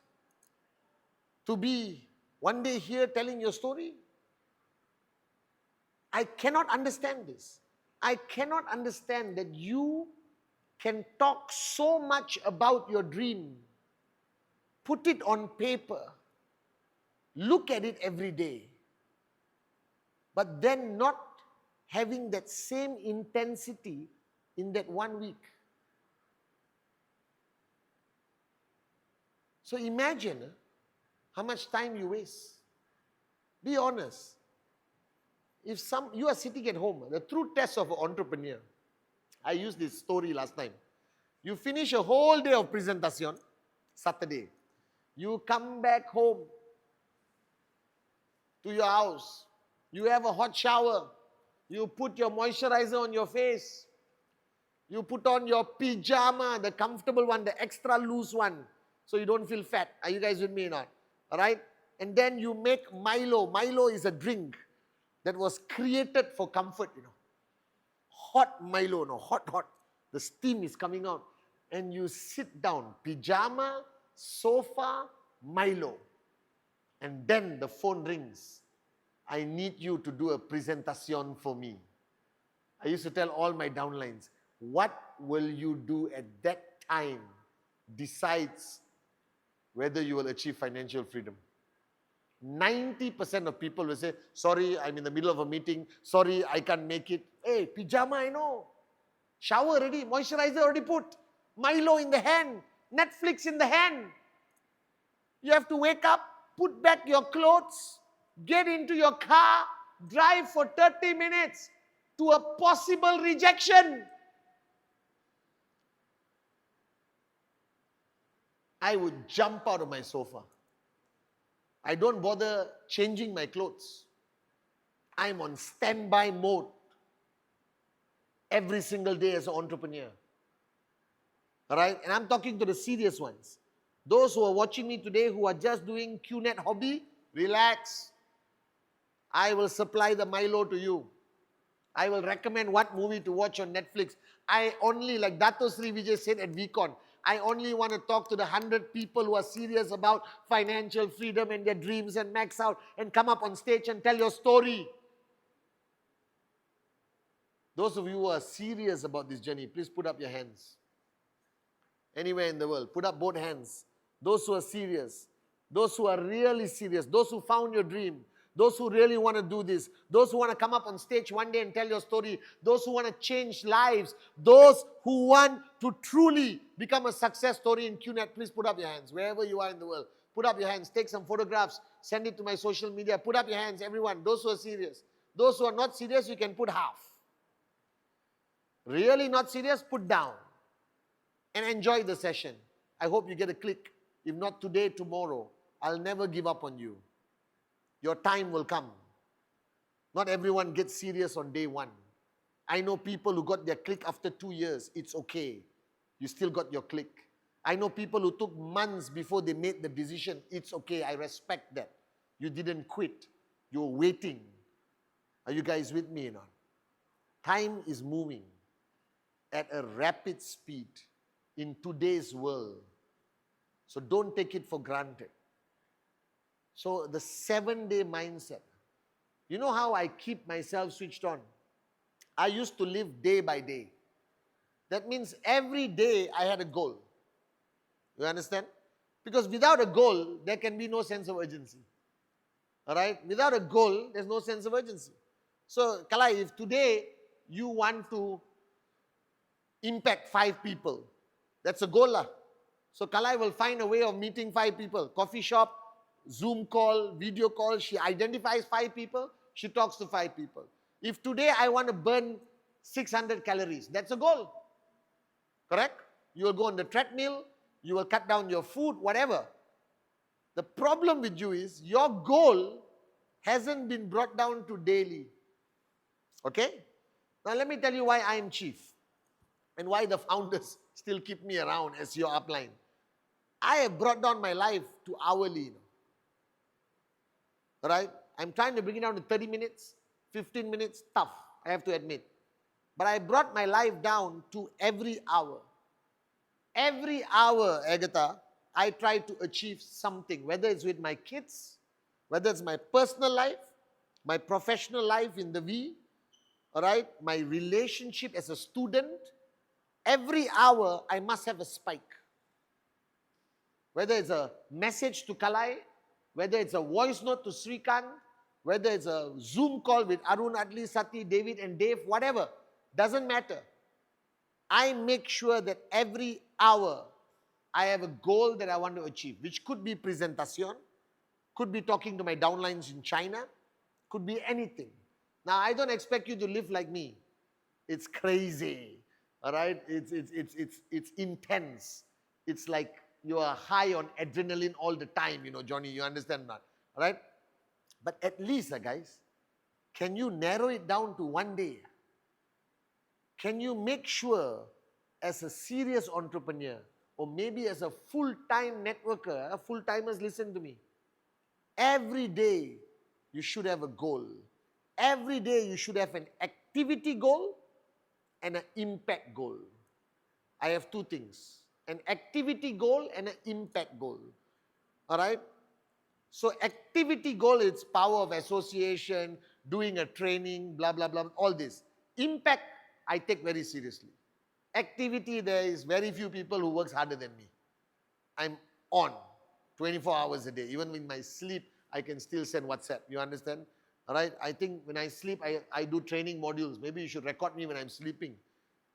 to be one day here telling your story? I cannot understand this. I cannot understand that you can talk so much about your dream, put it on paper, look at it every day, but then not having that same intensity in that 1 week. So imagine how much time you waste. Be honest. If you are sitting at home, the true test of an entrepreneur, I used this story last time. You finish a whole day of presentation, Saturday. You come back home to your house. You have a hot shower. You put your moisturizer on your face. You put on your pyjama, the comfortable one, the extra loose one, so you don't feel fat. Are you guys with me or not? All right? And then you make Milo. Milo is a drink that was created for comfort, Hot Milo, hot. The steam is coming out. And you sit down, pyjama, sofa, Milo. And then the phone rings. I need you to do a presentation for me. I used to tell all my downlines, what will you do at that time decides whether you will achieve financial freedom. 90% of people will say, sorry, I'm in the middle of a meeting. Sorry, I can't make it. Hey, pyjama, I know. Shower ready, moisturizer already put. Milo in the hand, Netflix in the hand. You have to wake up, put back your clothes, get into your car, drive for 30 minutes to a possible rejection. I would jump out of my sofa. I don't bother changing my clothes. I'm on standby mode every single day as an entrepreneur. All right? And I'm talking to the serious ones. Those who are watching me today who are just doing QNet hobby, relax. I will supply the Milo to you. I will recommend what movie to watch on Netflix. I only, like Dato Sri Vijay said at VCon, I only want to talk to the 100 people who are serious about financial freedom and their dreams and max out and come up on stage and tell your story. Those of you who are serious about this journey, please put up your hands. Anywhere in the world, put up both hands. Those who are serious, those who are really serious, those who found your dream, those who really want to do this, those who want to come up on stage one day and tell your story, those who want to change lives, those who want to truly become a success story in QNet, please put up your hands. Wherever you are in the world, put up your hands, take some photographs, send it to my social media, put up your hands, everyone, those who are serious. Those who are not serious, you can put half. Really not serious, put down. And enjoy the session. I hope you get a click. If not today, tomorrow. I'll never give up on you. Your time will come. Not everyone gets serious on day one. I know people who got their click after 2 years. It's okay. You still got your click. I know people who took months before they made the decision. It's okay. I respect that. You didn't quit. You're waiting. Are you guys with me or not? Time is moving at a rapid speed in today's world. So don't take it for granted. So the 7-day mindset. You know how I keep myself switched on? I used to live day by day. That means every day I had a goal. You understand? Because without a goal, there can be no sense of urgency. All right? Without a goal, there's no sense of urgency. So, Kalai, if today you want to impact 5 people, that's a goal. So, Kalai will find a way of meeting 5 people. Coffee shop, Zoom call, video call. She identifies 5 people. She talks to 5 people. If today I want to burn 600 calories, that's a goal. Correct? You will go on the treadmill. You will cut down your food, whatever. The problem with you is your goal hasn't been brought down to daily. Okay? Now let me tell you why I am chief and why the founders still keep me around as your upline. I have brought down my life to hourly. Right? I'm trying to bring it down to 30 minutes, 15 minutes, tough, I have to admit. But I brought my life down to every hour. Every hour, Agatha, I try to achieve something, whether it's with my kids, whether it's my personal life, my professional life in the V, all right, my relationship as a student. Every hour, I must have a spike. Whether it's a message to Kalai, whether it's a voice note to Srikant, whether it's a Zoom call with Arun, Adli, Sati, David and Dave, whatever, doesn't matter. I make sure that every hour I have a goal that I want to achieve, which could be presentation, could be talking to my downlines in China, could be anything. Now, I don't expect you to live like me. It's crazy, all right? It's intense. It's like you are high on adrenaline all the time, you know, Johnny, you understand that, all right? But at least, guys, can you narrow it down to one day? Can you make sure as a serious entrepreneur or maybe as a full-time networker, full-timers listen to me, every day you should have a goal. Every day you should have an activity goal and an impact goal. I have 2 things, an activity goal and an impact goal. All right? So activity goal is power of association, doing a training, blah, blah, blah, all this. Impact, I take very seriously. Activity, there is very few people who works harder than me. I'm on 24 hours a day. Even in my sleep, I can still send WhatsApp. You understand? All right? I think when I sleep, I do training modules. Maybe you should record me when I'm sleeping.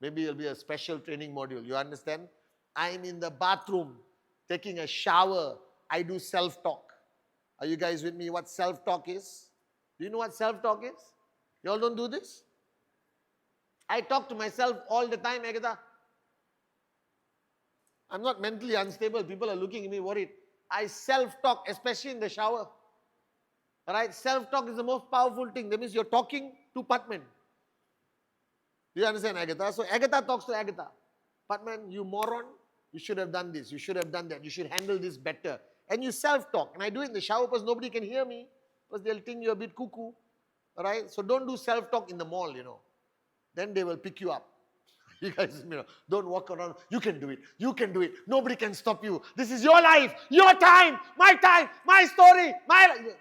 Maybe it'll be a special training module. You understand? I'm in the bathroom, taking a shower. I do self-talk. Are you guys with me? What self-talk is? Do you know what self-talk is? You all don't do this? I talk to myself all the time, Agatha. I'm not mentally unstable. People are looking at me worried. I self-talk, especially in the shower. All right? Self-talk is the most powerful thing. That means you're talking to Pathman. Do you understand, Agatha? So Agatha talks to Agatha. Pathman, you moron. You should have done this. You should have done that. You should handle this better. And you self-talk. And I do it in the shower because nobody can hear me. Because they'll think you're a bit cuckoo. All right? So don't do self-talk in the mall, you know. Then they will pick you up. You guys, you know, don't walk around. You can do it. You can do it. Nobody can stop you. This is your life, your time, my story, my life.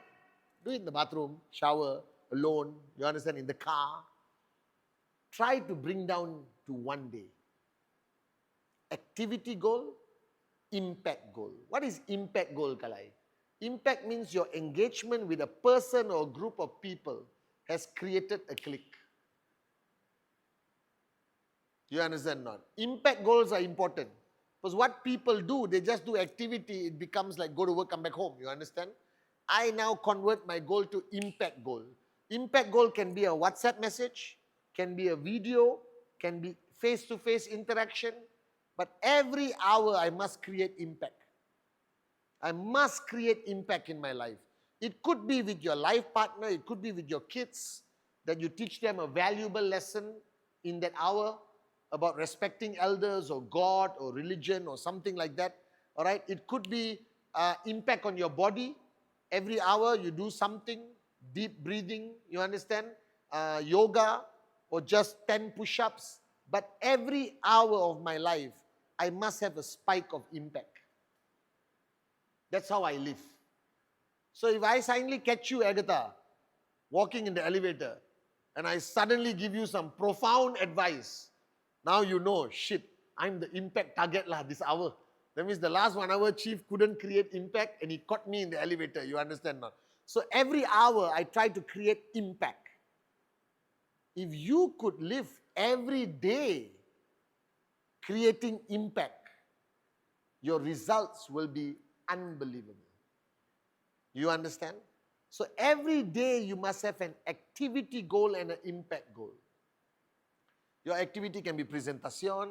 Do it in the bathroom, shower, alone. You understand? In the car. Try to bring down to one day. Activity goal, impact goal. What is impact goal, Kalai? Impact means your engagement with a person or group of people has created a click. You understand not? Impact goals are important. Because what people do, they just do activity, it becomes like go to work, come back home. You understand? I now convert my goal to impact goal. Impact goal can be a WhatsApp message, can be a video, can be face-to-face interaction. But every hour I must create impact. I must create impact in my life. It could be with your life partner, it could be with your kids, that you teach them a valuable lesson in that hour about respecting elders or God or religion or something like that. All right? It could be impact on your body. Every hour you do something, deep breathing, you understand? Yoga or just 10 push-ups. But every hour of my life, I must have a spike of impact. That's how I live. So if I suddenly catch you, Agatha, walking in the elevator, and I suddenly give you some profound advice, now you know, shit, I'm the impact target lah this hour. That means the last 1 hour, chief couldn't create impact and he caught me in the elevator. You understand now? So every hour I try to create impact. If you could live every day creating impact, your results will be unbelievable. You understand? So every day you must have an activity goal and an impact goal. Your activity can be presentation,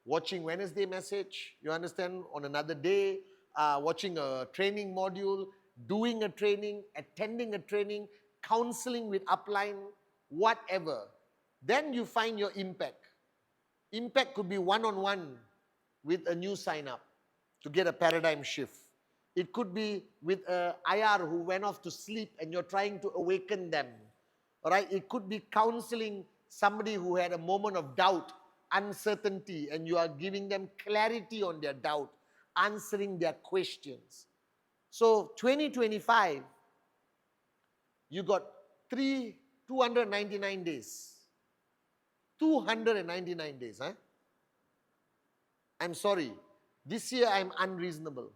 watching Wednesday message, you understand, on another day, watching a training module, doing a training, attending a training, counseling with upline, whatever. Then you find your impact. Impact could be one-on-one with a new sign-up to get a paradigm shift. It could be with a IR who went off to sleep and you're trying to awaken them. All right? It could be counseling somebody who had a moment of doubt, uncertainty, and you are giving them clarity on their doubt, answering their questions. So 2025, you got 299 days. 299 days. Huh? I'm sorry. This year I'm unreasonable.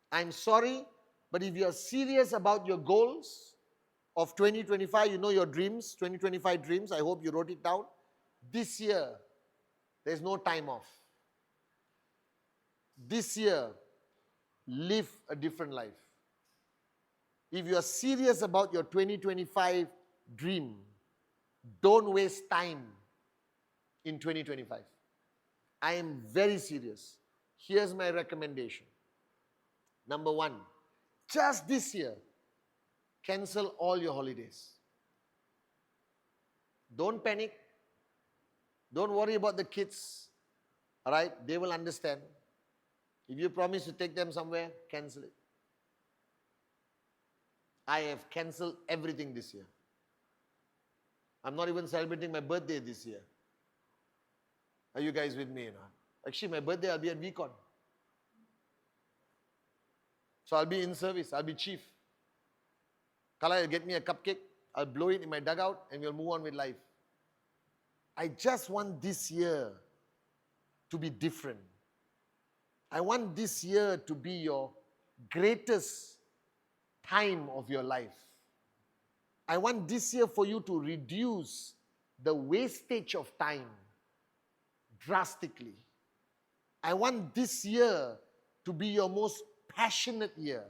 I'm sorry, but if you're serious about your goals of 2025, you know your dreams, 2025 dreams, I hope you wrote it down. This year, there's no time off. This year, live a different life. If you are serious about your 2025 dream, don't waste time in 2025. I am very serious. Here's my recommendation. Number one, just this year, cancel all your holidays. Don't panic. Don't worry about the kids. All right? They will understand. If you promise to take them somewhere, cancel it. I have cancelled everything this year. I'm not even celebrating my birthday this year. Are you guys with me? You know? Actually, my birthday, I'll be at VCon. So I'll be in service. I'll be chief. Kala will get me a cupcake. I'll blow it in my dugout and we'll move on with life. I just want this year to be different. I want this year to be your greatest time of your life. I want this year for you to reduce the wastage of time drastically. I want this year to be your most passionate year.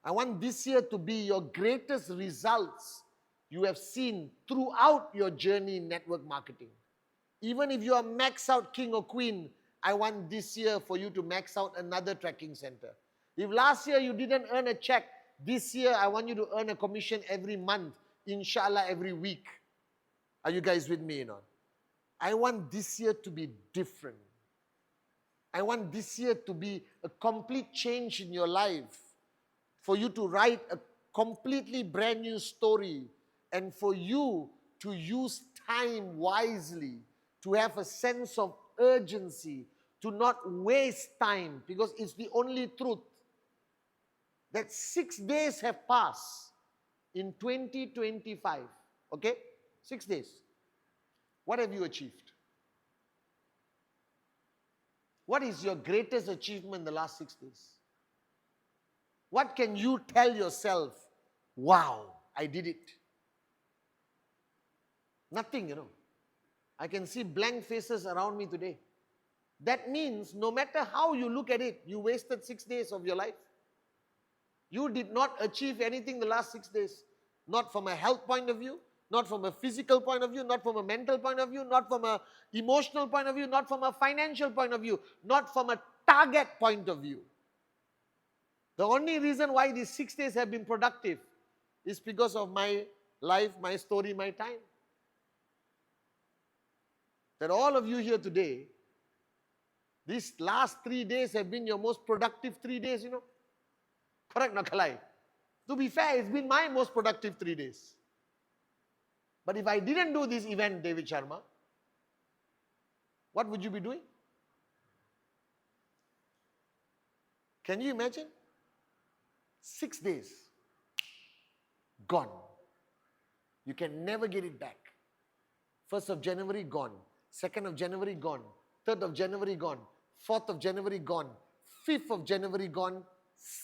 I want this year to be your greatest results you have seen throughout your journey in network marketing. Even if you are max out king or queen, I want this year for you to max out another tracking center. If last year you didn't earn a check, this year I want you to earn a commission every month, inshallah every week. Are you guys with me or not? I want this year to be different. I want this year to be a complete change in your life. For you to write a completely brand new story and for you to use time wisely, to have a sense of urgency, to not waste time, because it's the only truth that 6 days have passed in 2025. Okay? 6 days. What have you achieved? What is your greatest achievement in the last 6 days? What can you tell yourself, wow, I did it? Nothing, you know. I can see blank faces around me today. That means no matter how you look at it, you wasted 6 days of your life. You did not achieve anything the last 6 days. Not from a health point of view, not from a physical point of view, not from a mental point of view, not from an emotional point of view, not from a financial point of view, not from a target point of view. The only reason why these 6 days have been productive is because of my life, my story, my time. That all of you here today, these last 3 days have been your most productive 3 days, you know. Correct, Nakalai? To be fair, it's been my most productive 3 days. But if I didn't do this event, David Sharma, what would you be doing? Can you imagine? 6 days gone. You can never get it back. 1st of January, gone. 2nd of January, gone. 3rd of January, gone. 4th of January, gone. 5th of January, gone.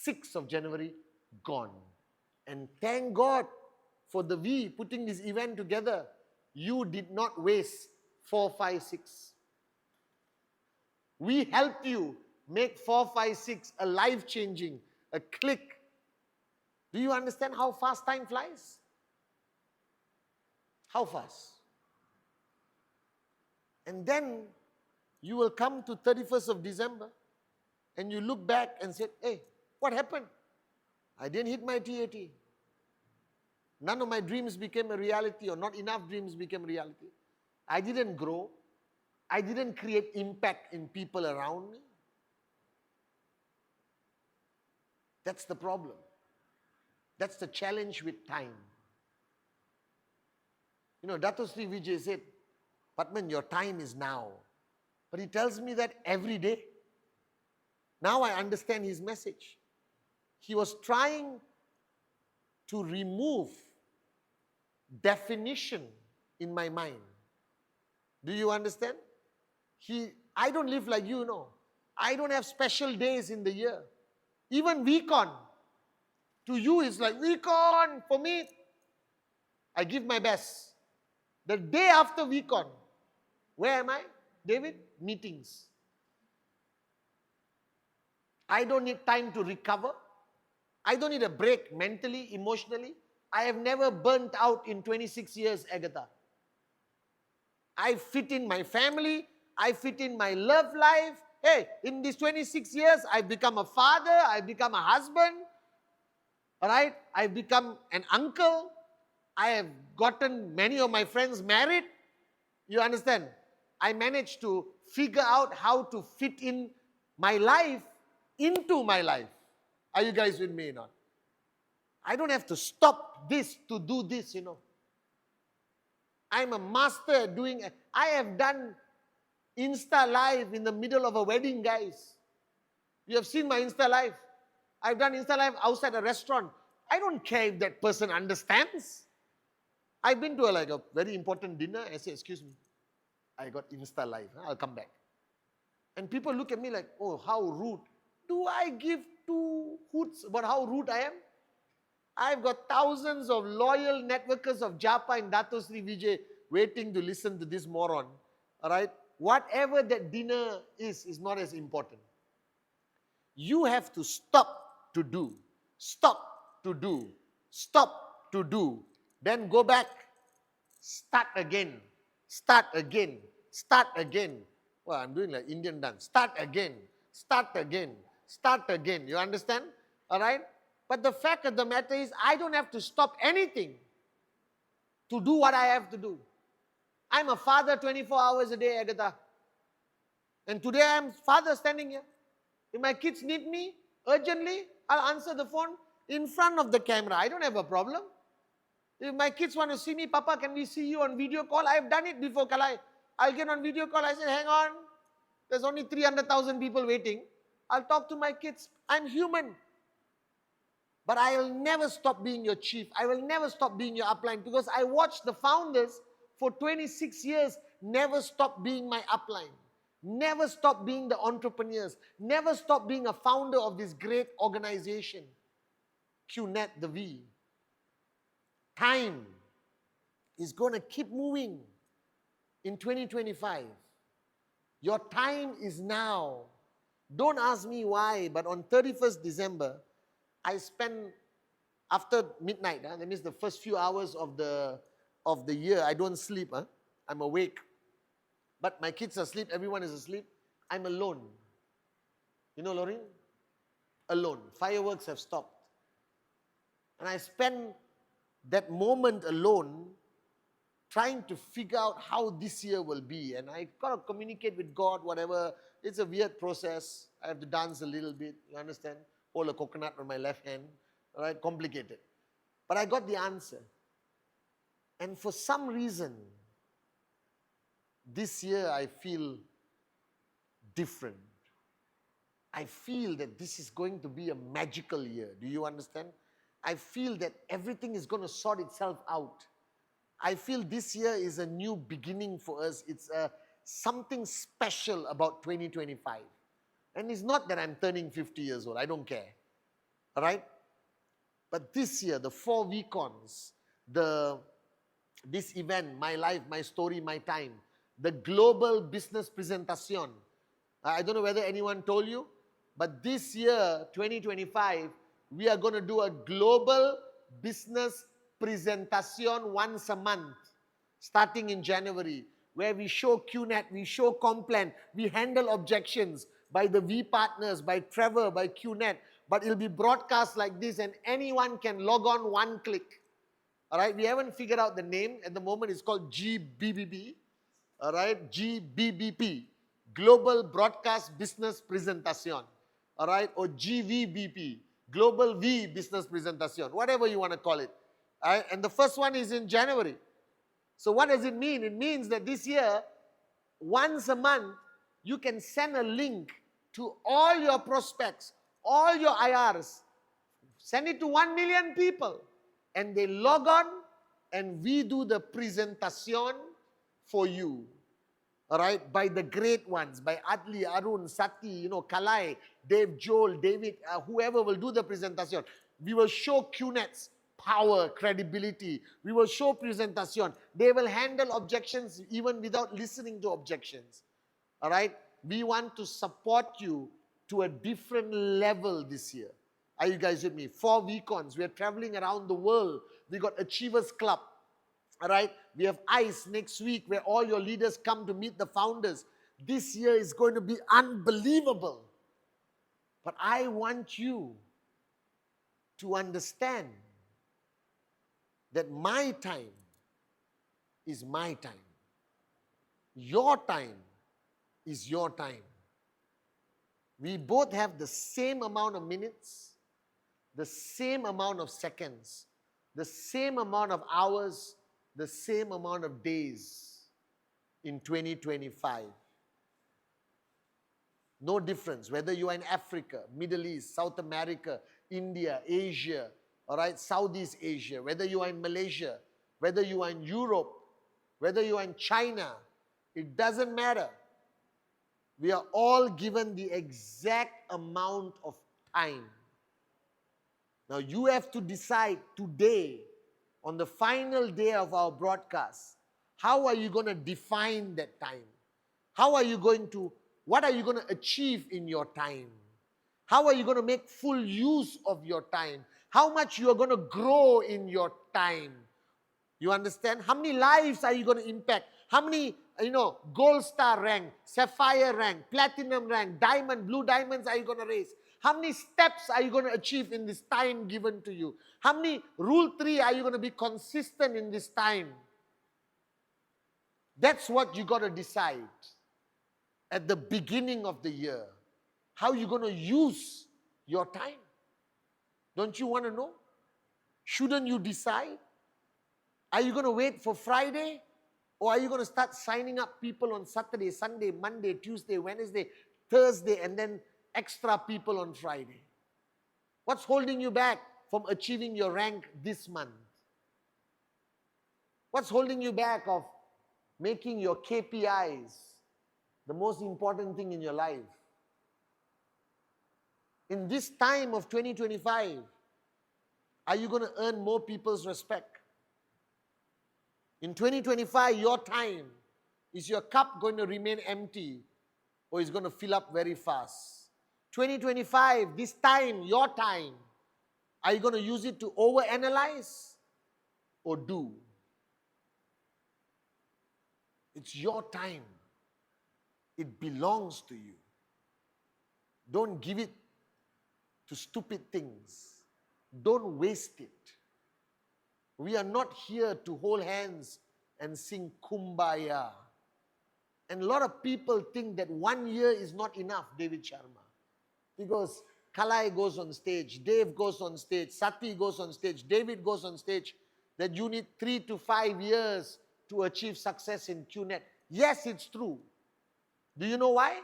6th of January, gone. And thank God for the we putting this event together. You did not waste 4, 5, 6. We helped you make 4, 5, 6 a life-changing, a click. Do you understand how fast time flies? How fast? And then you will come to 31st of December and you look back and say, hey, what happened? I didn't hit my TAT. None of my dreams became a reality, or not enough dreams became reality. I didn't grow. I didn't create impact in people around me. That's the problem. That's the challenge with time. You know, Dato Sri Vijay said, Pathman, your time is now. But he tells me that every day. Now I understand his message. He was trying to remove definition in my mind. Do you understand? I don't live like you know. I don't have special days in the year. Even week on. To you it's like week on. For me, I give my best. The day after week on, where am I, David? Meetings. I don't need time to recover. I don't need a break mentally, emotionally. I have never burnt out in 26 years, Agatha. I fit in my family. I fit in my love life. Hey, in these 26 years, I've become a father. I've become a husband. All right? I've become an uncle. I have gotten many of my friends married. You understand? I managed to figure out how to fit in my life into my life. Are you guys with me or not? I don't have to stop this to do this, you know. I'm a master at doing it. I have done Insta Live in the middle of a wedding, guys. You have seen my Insta Live. I've done Insta Live outside a restaurant. I don't care if that person understands. I've been to a very important dinner. I say, excuse me, I got Insta Live. I'll come back. And people look at me like, oh, how rude. Do I give two hoots about how rude I am? I've got thousands of loyal networkers of Japa and Dato Sri Vijay waiting to listen to this moron. All right? Whatever that dinner is not as important. You have to stop to do. Stop to do. Stop to do. Then go back. Start again. Start again. Start again. Well, I'm doing like Indian dance. Start again. Start again. Start again. You understand? All right? But the fact of the matter is, I don't have to stop anything to do what I have to do. I'm a father 24 hours a day, Agatha. And today I'm father standing here. If my kids need me urgently, I'll answer the phone in front of the camera. I don't have a problem. If my kids want to see me, Papa, can we see you on video call? I've done it before, Kalai. I'll get on video call. I said, hang on. There's only 300,000 people waiting. I'll talk to my kids. I'm human. But I will never stop being your chief. I will never stop being your upline, because I watched the founders for 26 years never stop being my upline. Never stop being the entrepreneurs. Never stop being a founder of this great organization. QNet, the V. Time is going to keep moving in 2025. Your time is now. Don't ask me why, but on 31st December, I spent, after midnight, that means the first few hours of the year, I don't sleep. I'm awake. But my kids are asleep, everyone is asleep. I'm alone. You know, Lauren? Alone. Fireworks have stopped. And I spent that moment alone trying to figure out how this year will be. And I got to communicate with God, whatever. It's a weird process. I have to dance a little bit, you understand? Hold a coconut on my left hand. All right, complicated. But I got the answer. And for some reason, this year I feel different. I feel that this is going to be a magical year. Do you understand? I feel that everything is going to sort itself out. I feel this year is a new beginning for us. It's something special about 2025. And it's not that I'm turning 50 years old. I don't care. All right? But this year, the 4 VCons, this event, My Life, My Story, My Time, the Global Business Presentation. I don't know whether anyone told you, but this year, 2025, we are going to do a global business presentation once a month, starting in January, where we show QNet, we show Complan, we handle objections by the V partners, by Trevor, by QNet, but it'll be broadcast like this and anyone can log on one click. All right, we haven't figured out the name. At the moment, it's called GBBB. All right, GBBP, Global Broadcast Business Presentation. All right, or GVBP, Global V Business Presentation, whatever you want to call it. All right, and the first one is in January. So what does it mean? It means that this year, once a month, you can send a link to all your prospects, all your IRs. Send it to 1 million people. And they log on and we do the presentation for you. All right, by the great ones, by Adli, Arun, Sati, Kalai, Dave, Joel, David, whoever will do the presentation. We will show QNet's power, credibility. We will show presentation. They will handle objections even without listening to objections. All right, we want to support you to a different level this year. Are you guys with me? 4 VCons. We are traveling around the world. We got Achievers Club. All right. We have ICE next week where all your leaders come to meet the founders. This year is going to be unbelievable. But I want you to understand that my time is my time. Your time is your time. We both have the same amount of minutes, the same amount of seconds, the same amount of hours, the same amount of days in 2025. No difference whether you are in Africa, Middle East, South America, India, Asia, all right, Southeast Asia, whether you are in Malaysia, whether you are in Europe, whether you are in China, it doesn't matter. We are all given the exact amount of time. Now you have to decide today, on the final day of our broadcast, how are you going to define that time? What are you going to achieve in your time? How are you going to make full use of your time? How much you are going to grow in your time? You understand? How many lives are you going to impact? How many, gold star rank, sapphire rank, platinum rank, diamond, blue diamonds are you going to raise? How many steps are you going to achieve in this time given to you? How many rule 3 are you going to be consistent in this time? That's what you got to decide at the beginning of the year. How are you going to use your time? Don't you want to know? Shouldn't you decide? Are you going to wait for Friday? Or are you going to start signing up people on Saturday, Sunday, Monday, Tuesday, Wednesday, Thursday, and then extra people on Friday? What's holding you back from achieving your rank this month? What's holding you back of making your KPIs the most important thing in your life? In this time of 2025, are you going to earn more people's respect? In 2025, your time, is your cup going to remain empty or is going to fill up very fast? 2025, this time, your time, are you going to use it to overanalyze or do? It's your time. It belongs to you. Don't give it to stupid things. Don't waste it. We are not here to hold hands and sing Kumbaya. And a lot of people think that 1 year is not enough, David Sharma. Because Kalai goes on stage, Dave goes on stage, Sati goes on stage, David goes on stage, that you need 3 to 5 years to achieve success in QNet. Yes, it's true. Do you know why?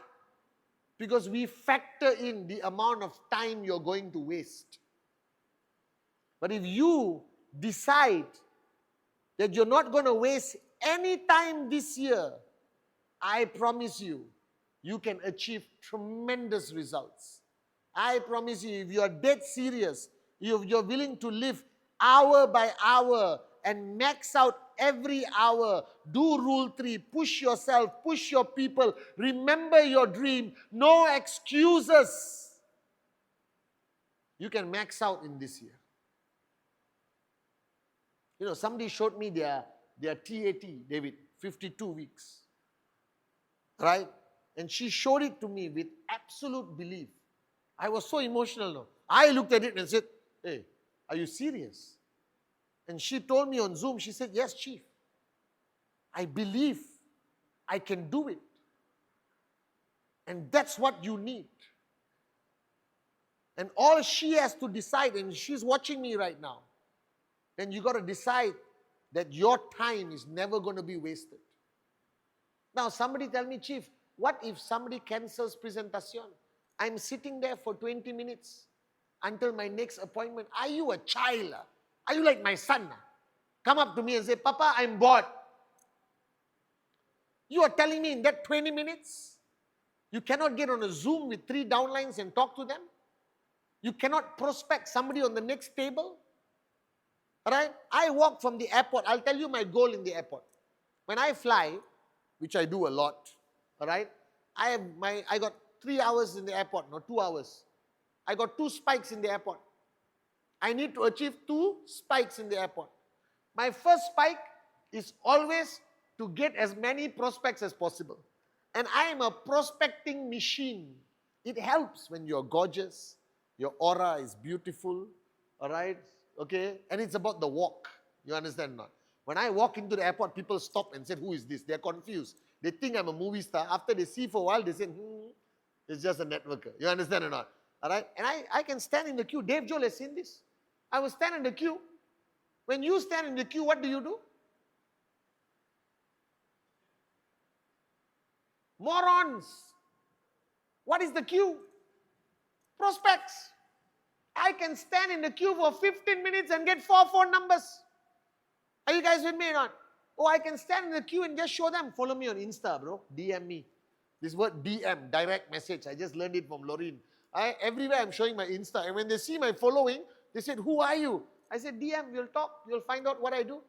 Because we factor in the amount of time you're going to waste. But if you decide that you're not going to waste any time this year, I promise you, you can achieve tremendous results. I promise you, if you are dead serious, if you're willing to live hour by hour and max out every hour, do rule 3, push yourself, push your people, remember your dream, no excuses. You can max out in this year. You know, somebody showed me their TAT, David, 52 weeks. Right? And she showed it to me with absolute belief. I was so emotional now. I looked at it and said, hey, are you serious? And she told me on Zoom, she said, yes, Chief. I believe I can do it. And that's what you need. And all she has to decide, and she's watching me right now, then you got to decide that your time is never going to be wasted. Now, somebody tell me, Chief, what if somebody cancels presentation? I'm sitting there for 20 minutes until my next appointment. Are you a child? Are you like my son? Come up to me and say, Papa, I'm bored. You are telling me in that 20 minutes, you cannot get on a Zoom with 3 downlines and talk to them? You cannot prospect somebody on the next table? Alright? I walk from the airport. I'll tell you my goal in the airport. When I fly, which I do a lot, alright? I got 3 hours in the airport, not 2 hours. I got 2 spikes in the airport. I need to achieve 2 spikes in the airport. My first spike is always to get as many prospects as possible. And I am a prospecting machine. It helps when you're gorgeous, your aura is beautiful, alright? Okay? And it's about the walk. You understand or not? When I walk into the airport, people stop and say, who is this? They're confused. They think I'm a movie star. After they see for a while, they say, it's just a networker. You understand or not? Alright? And I can stand in the queue. Dave Joel has seen this. I will stand in the queue. When you stand in the queue, what do? Morons. What is the queue? Prospects. I can stand in the queue for 15 minutes and get 4 phone numbers. Are you guys with me or not? Oh, I can stand in the queue and just show them. Follow me on Insta, bro. DM me. This word DM, direct message. I just learned it from Lorraine. Everywhere I'm showing my Insta. And when they see my following, they said, who are you? I said, DM, we'll talk. You'll find out what I do.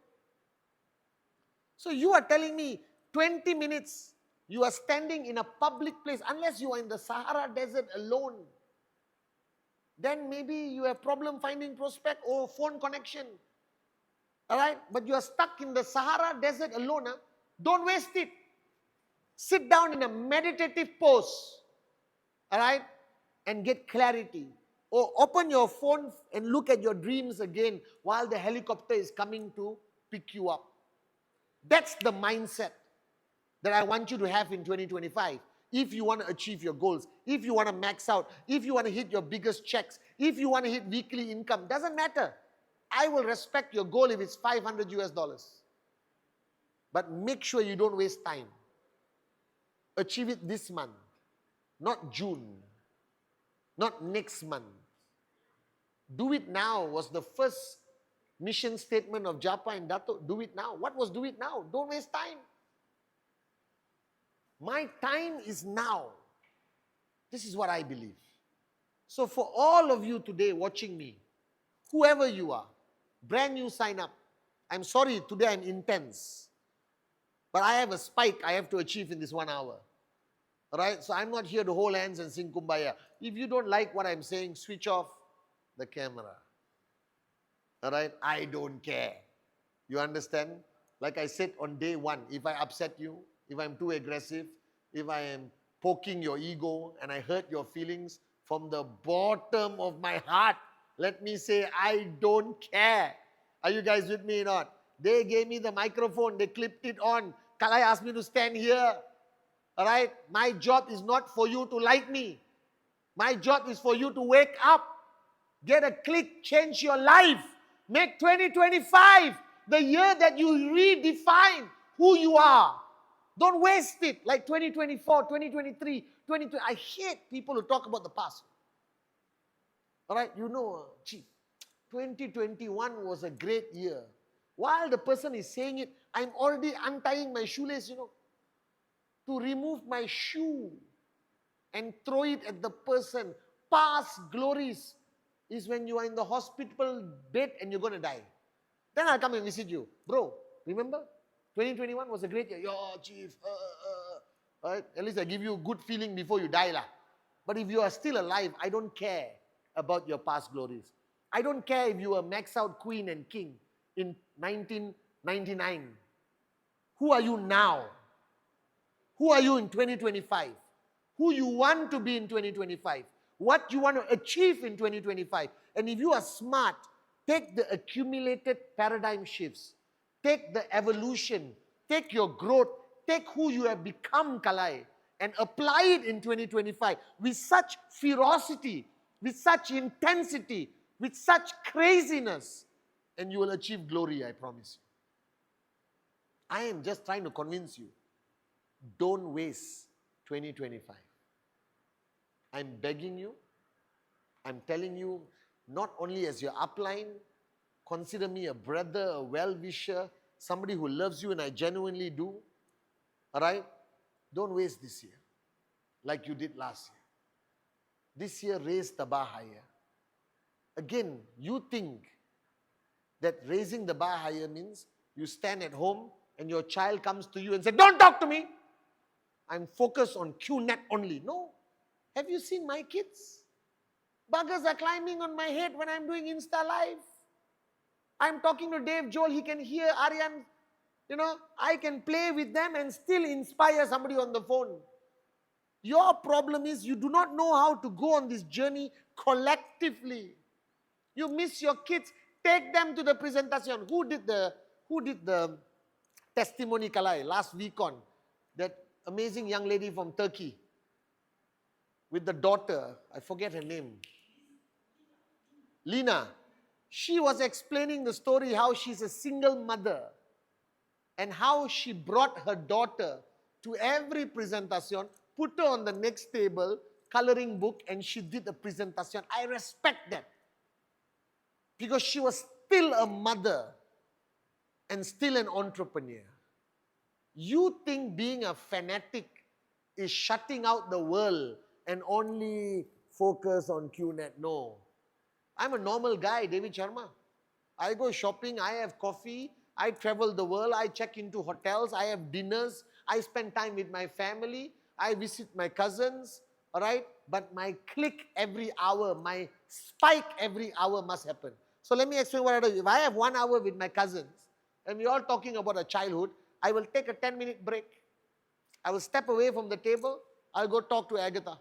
So you are telling me 20 minutes, you are standing in a public place, unless you are in the Sahara Desert alone. Then maybe you have problem finding prospect or phone connection. Alright? But you are stuck in the Sahara Desert alone. Don't waste it. Sit down in a meditative pose. Alright? And get clarity. Or open your phone and look at your dreams again while the helicopter is coming to pick you up. That's the mindset that I want you to have in 2025. If you want to achieve your goals, if you want to max out, if you want to hit your biggest checks, if you want to hit weekly income, doesn't matter. I will respect your goal if it's $500 US. But make sure you don't waste time. Achieve it this month, not June, not next month. Do it now was the first mission statement of Japa and Dato. Do it now. What was do it now? Don't waste time. My time is now. This is what I believe. So for all of you today watching me, whoever you are, brand new sign up. I'm sorry, today I'm intense. But I have a spike I have to achieve in this 1 hour. Alright? So I'm not here to hold hands and sing Kumbaya. If you don't like what I'm saying, switch off the camera. Alright? I don't care. You understand? Like I said on day 1, if I upset you, if I'm too aggressive, if I am poking your ego and I hurt your feelings from the bottom of my heart, let me say, I don't care. Are you guys with me or not? They gave me the microphone, they clipped it on. Kalai asked me to stand here. Alright? My job is not for you to like me. My job is for you to wake up. Get a click, change your life. Make 2025 the year that you redefine who you are. Don't waste it like 2024, 2023, 2020. I hate people who talk about the past. All right, you know, Chief, 2021 was a great year. While the person is saying it, I'm already untying my shoelace, to remove my shoe and throw it at the person. Past glories is when you are in the hospital bed and you're going to die. Then I'll come and visit you. Bro, remember? 2021 was a great year. Yo, chief. Right? At least I give you a good feeling before you die. Lah. But if you are still alive, I don't care about your past glories. I don't care if you were max out queen and king in 1999. Who are you now? Who are you in 2025? Who you want to be in 2025? What you want to achieve in 2025? And if you are smart, take the accumulated paradigm shifts, take the evolution, take your growth, take who you have become, Kalai, and apply it in 2025 with such ferocity, with such intensity, with such craziness, and you will achieve glory, I promise you. I am just trying to convince you, don't waste 2025. I'm begging you, I'm telling you, not only as your upline, consider me a brother, a well-wisher, somebody who loves you, and I genuinely do. All right? Don't waste this year like you did last year. This year, raise the bar higher. Again, you think that raising the bar higher means you stand at home and your child comes to you and says, don't talk to me. I'm focused on QNet only. No. Have you seen my kids? Buggers are climbing on my head when I'm doing Insta Live. I'm talking to Dave Joel. He can hear Aryan. I can play with them and still inspire somebody on the phone. Your problem is you do not know how to go on this journey collectively. You miss your kids. Take them to the presentation. Who did the testimony, Kalai, last week on? That amazing young lady from Turkey with the daughter. I forget her name. Lina. She was explaining the story how she's a single mother and how she brought her daughter to every presentation, put her on the next table, coloring book, and she did the presentation. I respect that. Because she was still a mother and still an entrepreneur. You think being a fanatic is shutting out the world and only focus on QNet? No. I'm a normal guy, David Sharma. I go shopping, I have coffee, I travel the world, I check into hotels, I have dinners, I spend time with my family, I visit my cousins, all right? But my click every hour, my spike every hour must happen. So let me explain what I do. If I have 1 hour with my cousins, and we're all talking about a childhood, I will take a 10-minute break. I will step away from the table, I'll go talk to Agatha.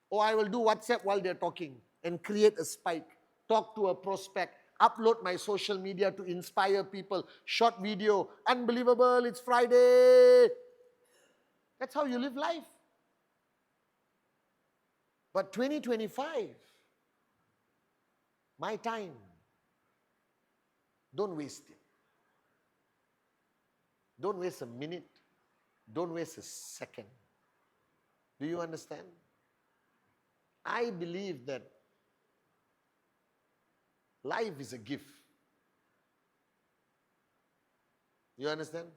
Or I will do WhatsApp while they're talking and create a spike. Talk to a prospect. Upload my social media to inspire people. Short video. Unbelievable, it's Friday. That's how you live life. But 2025, my time, don't waste it. Don't waste a minute. Don't waste a second. Do you understand? I believe that life is a gift. You understand?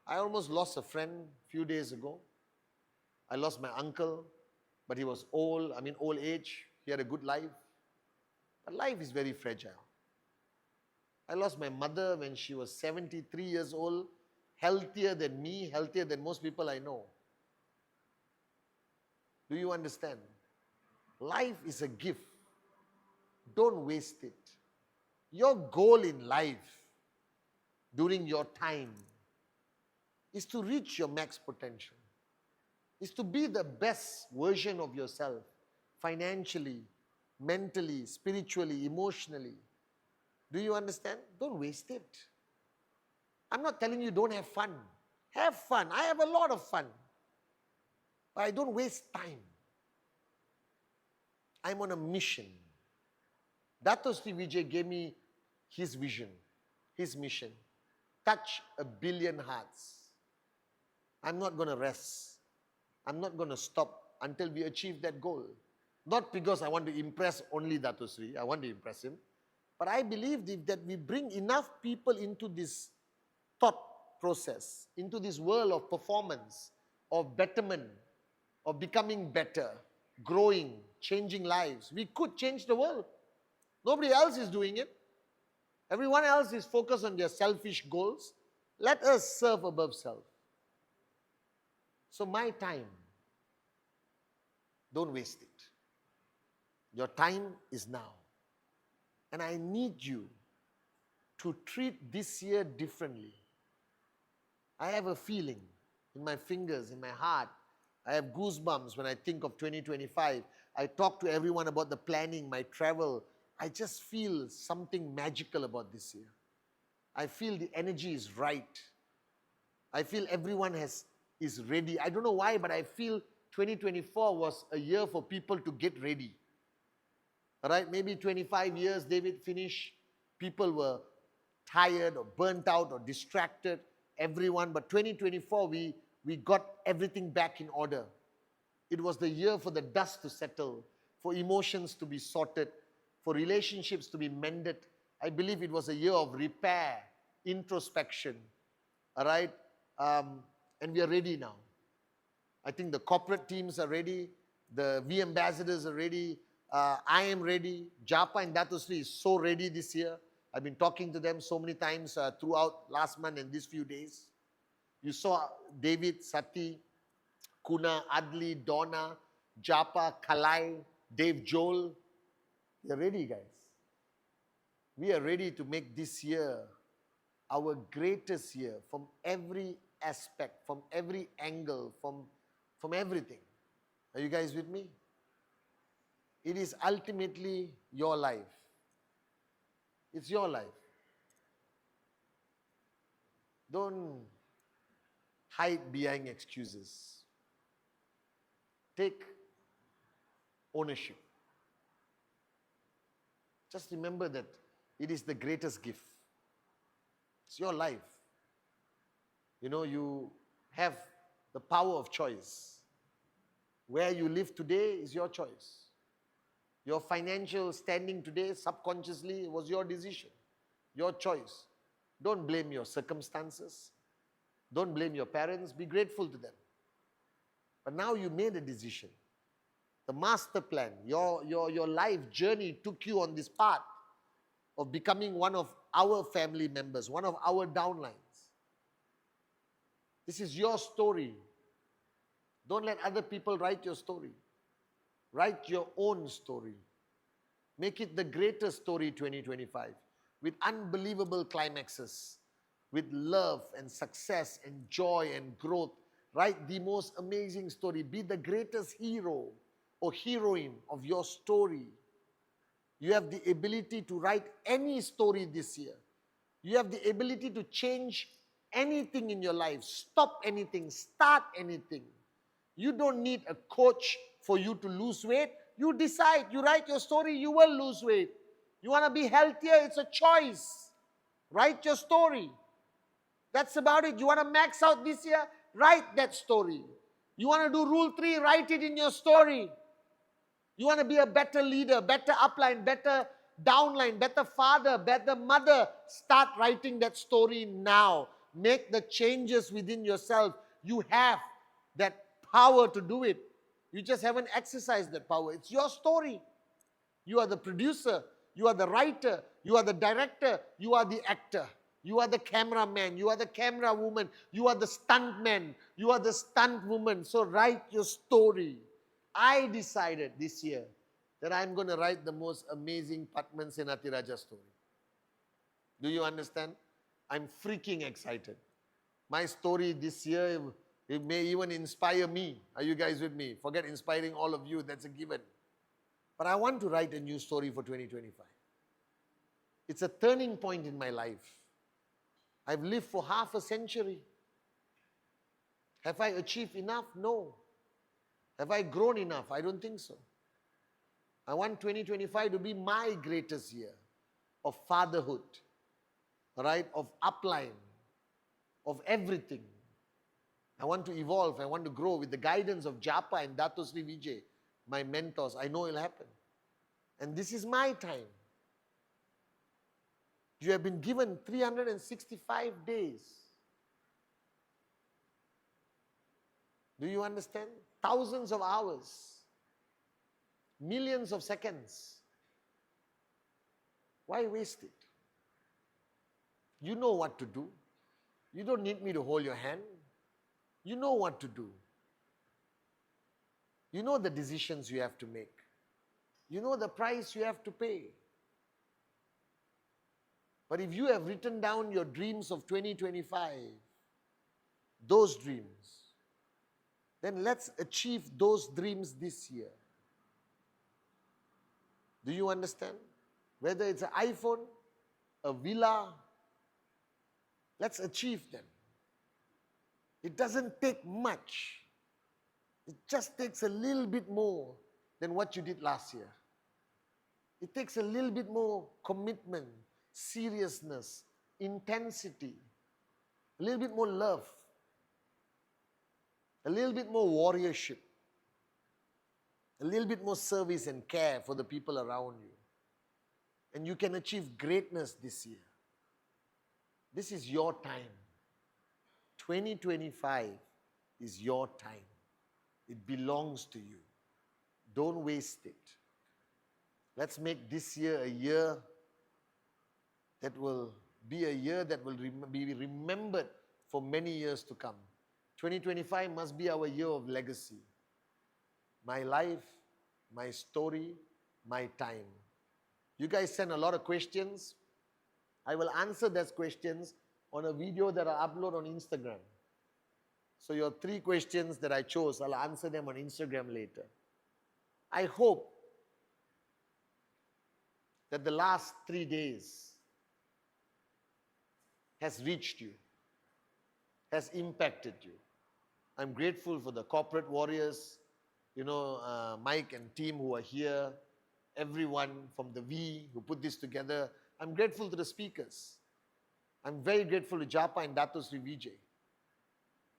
I almost lost a friend a few days ago. I lost my uncle, but he was old, old age. He had a good life. But life is very fragile. I lost my mother when she was 73 years old, healthier than me, healthier than most people I know. Do you understand? Life is a gift. Don't waste it. Your goal in life during your time is to reach your max potential, is to be the best version of yourself, financially, mentally, spiritually, emotionally. Do you understand? Don't waste it. I'm not telling you don't have fun. Have fun. I have a lot of fun. But I don't waste time. I'm on a mission. Dato Sri Vijay gave me his vision, his mission. Touch 1 billion hearts. I'm not going to rest. I'm not going to stop until we achieve that goal. Not because I want to impress only Dato Sri. I want to impress him. But I believe that we bring enough people into this thought process, into this world of performance, of betterment, of becoming better, growing, changing lives, we could change the world. Nobody else is doing it. Everyone else is focused on their selfish goals. Let us serve above self. So my time, don't waste it. Your time is now. And I need you to treat this year differently. I have a feeling in my fingers, in my heart. I have goosebumps when I think of 2025. I talk to everyone about the planning, my travel. I just feel something magical about this year. I feel the energy is right. I feel everyone is ready. I don't know why, but I feel 2024 was a year for people to get ready. All right, maybe 25 years David finished. People were tired or burnt out or distracted, everyone. But 2024, we got everything back in order. It was the year for the dust to settle, for emotions to be sorted, for relationships to be mended. I believe it was a year of repair, introspection. All right, and we are ready now. I think the corporate teams are ready. The V ambassadors are ready. I am ready. Japa and Dato Sri is so ready this year. I've been talking to them so many times throughout last month and these few days. You saw David, Sati, Kuna, Adli, Donna, Japa, Kalai, Dave Joel. They're ready, guys. We are ready to make this year our greatest year from every aspect, from every angle, from everything. Are you guys with me? It is ultimately your life. It's your life. Don't hide behind excuses. Take ownership. Just remember that it is the greatest gift. It's your life. You know, you have the power of choice. Where you live today is your choice. Your financial standing today, subconsciously, was your decision, your choice. Don't blame your circumstances. Don't blame your parents. Be grateful to them. But now you made a decision. The master plan, your life journey took you on this path of becoming one of our family members, one of our downlines. This is your story. Don't let other people write your story. Write your own story. Make it the greatest story 2025 with unbelievable climaxes, with love and success and joy and growth. Write the most amazing story. Be the greatest hero or heroine of your story. You have the ability to write any story this year. You have the ability to change anything in your life, stop anything, start anything. You don't need a coach for you to lose weight. You decide, you write your story, you will lose weight. You want to be healthier, it's a choice. Write your story. That's about it. You want to max out this year? Write that story. You want to do rule 3? Write it in your story. You want to be a better leader, better upline, better downline, better father, better mother. Start writing that story now. Make the changes within yourself. You have that power to do it. You just haven't exercised that power. It's your story. You are the producer. You are the writer. You are the director. You are the actor. You are the cameraman. You are the camera woman. You are the stunt man. You are the stunt woman. So write your story. I decided this year that I'm going to write the most amazing Pathman Senathirajah story. Do you understand? I'm freaking excited. My story this year, it may even inspire me. Are you guys with me? Forget inspiring all of you, that's a given. But I want to write a new story for 2025. It's a turning point in my life. I've lived for half a century. Have I achieved enough? No. Have I grown enough? I don't think so. I want 2025 to be my greatest year of fatherhood, all right, of upline, of everything. I want to evolve. I want to grow with the guidance of Japa and Dato Sri Vijay, my mentors. I know it'll happen. And this is my time. You have been given 365 days. Do you understand? Thousands of hours, millions of seconds. Why waste it? You know what to do. You don't need me to hold your hand. You know what to do. You know the decisions you have to make. You know the price you have to pay. But if you have written down your dreams of 2025, those dreams, then let's achieve those dreams this year. Do you understand? Whether it's an iPhone, a villa, let's achieve them. It doesn't take much. It just takes a little bit more than what you did last year. It takes a little bit more commitment, seriousness, intensity, a little bit more love, a little bit more warriorship, a little bit more service and care for the people around you. And you can achieve greatness this year. This is your time. 2025 is your time. It belongs to you. Don't waste it. Let's make this year a year that will be a year that will be remembered for many years to come. 2025 must be our year of legacy. My life, my story, my time. You guys send a lot of questions. I will answer those questions on a video that I'll upload on Instagram. So your 3 questions that I chose, I'll answer them on Instagram later. I hope that the last 3 days has reached you, has impacted you. I'm grateful for the corporate warriors, Mike and team who are here, everyone from the V who put this together. I'm grateful to the speakers. I'm very grateful to Japa and Dato Sri Vijay.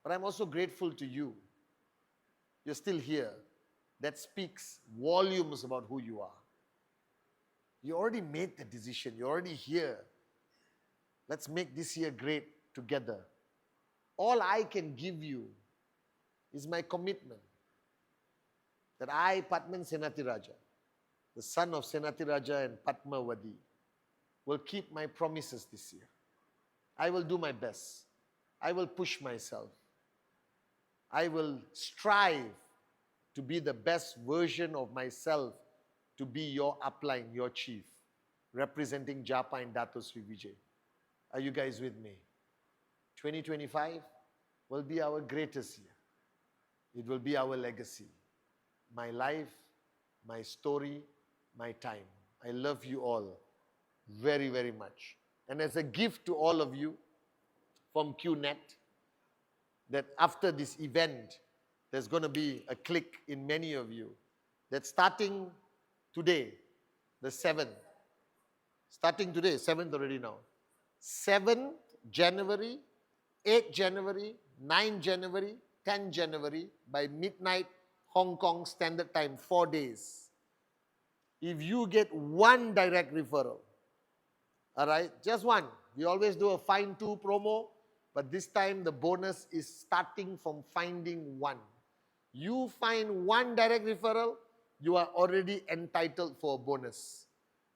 But I'm also grateful to you. You're still here. That speaks volumes about who you are. You already made the decision. You're already here. Let's make this year great together. All I can give you is my commitment that I, Pathman Senathirajah, the son of Senathirajah and Padmavati, will keep my promises this year. I will do my best. I will push myself. I will strive to be the best version of myself, to be your upline, your chief, representing Japa and Dato Sri Vijay. Are you guys with me? 2025 will be our greatest year. It will be our legacy. My life, my story, my time. I love you all very, very much. And as a gift to all of you from QNet, that after this event, there's going to be a click in many of you that starting today, the 7th, starting today, 7th already now, 7th January, 8th January, 9th January, 10th January, by midnight Hong Kong Standard Time, 4 days. If you get 1 direct referral, all right, just 1. We always do a find 2 promo, but this time the bonus is starting from finding 1. You find 1 direct referral, you are already entitled for a bonus.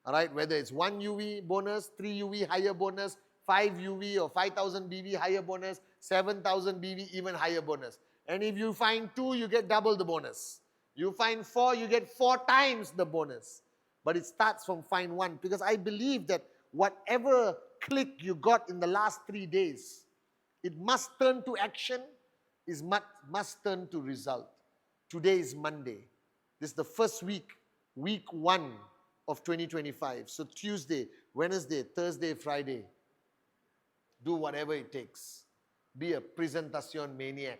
All right, whether it's 1 UV bonus, 3 UV higher bonus, 5 UV or 5,000 BV higher bonus, 7,000 BV even higher bonus. And if you find 2, you get double the bonus. You find 4, you get 4 times the bonus. But it starts from find 1, because I believe that whatever click you got in the last 3 days, it must turn to action, must turn to result. Today is Monday. This is the first week 1 of 2025. So Tuesday, Wednesday, Thursday, Friday, do whatever it takes. Be a presentation maniac.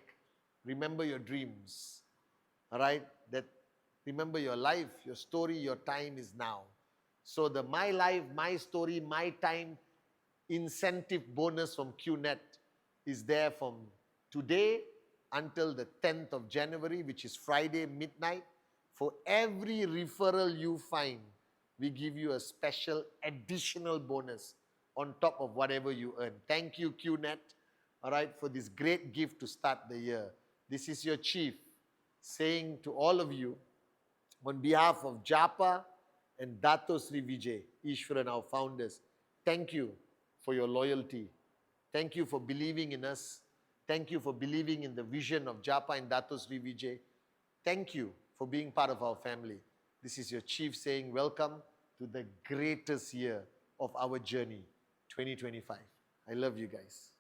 Remember your dreams. All right? Remember your life, your story, your time is now. So the My Life, My Story, My Time incentive bonus from QNet is there from today until the 10th of January, which is Friday midnight. For every referral you find, we give you a special additional bonus on top of whatever you earn. Thank you, QNet, all right, for this great gift to start the year. This is your chief saying to all of you, on behalf of Japa and Dato Sri Vijay Ishwaran, our founders, thank you for your loyalty. Thank you for believing in us. Thank you for believing in the vision of Japa and Dato Sri Vijay. Thank you for being part of our family. This is your chief saying, welcome to the greatest year of our journey, 2025. I love you guys.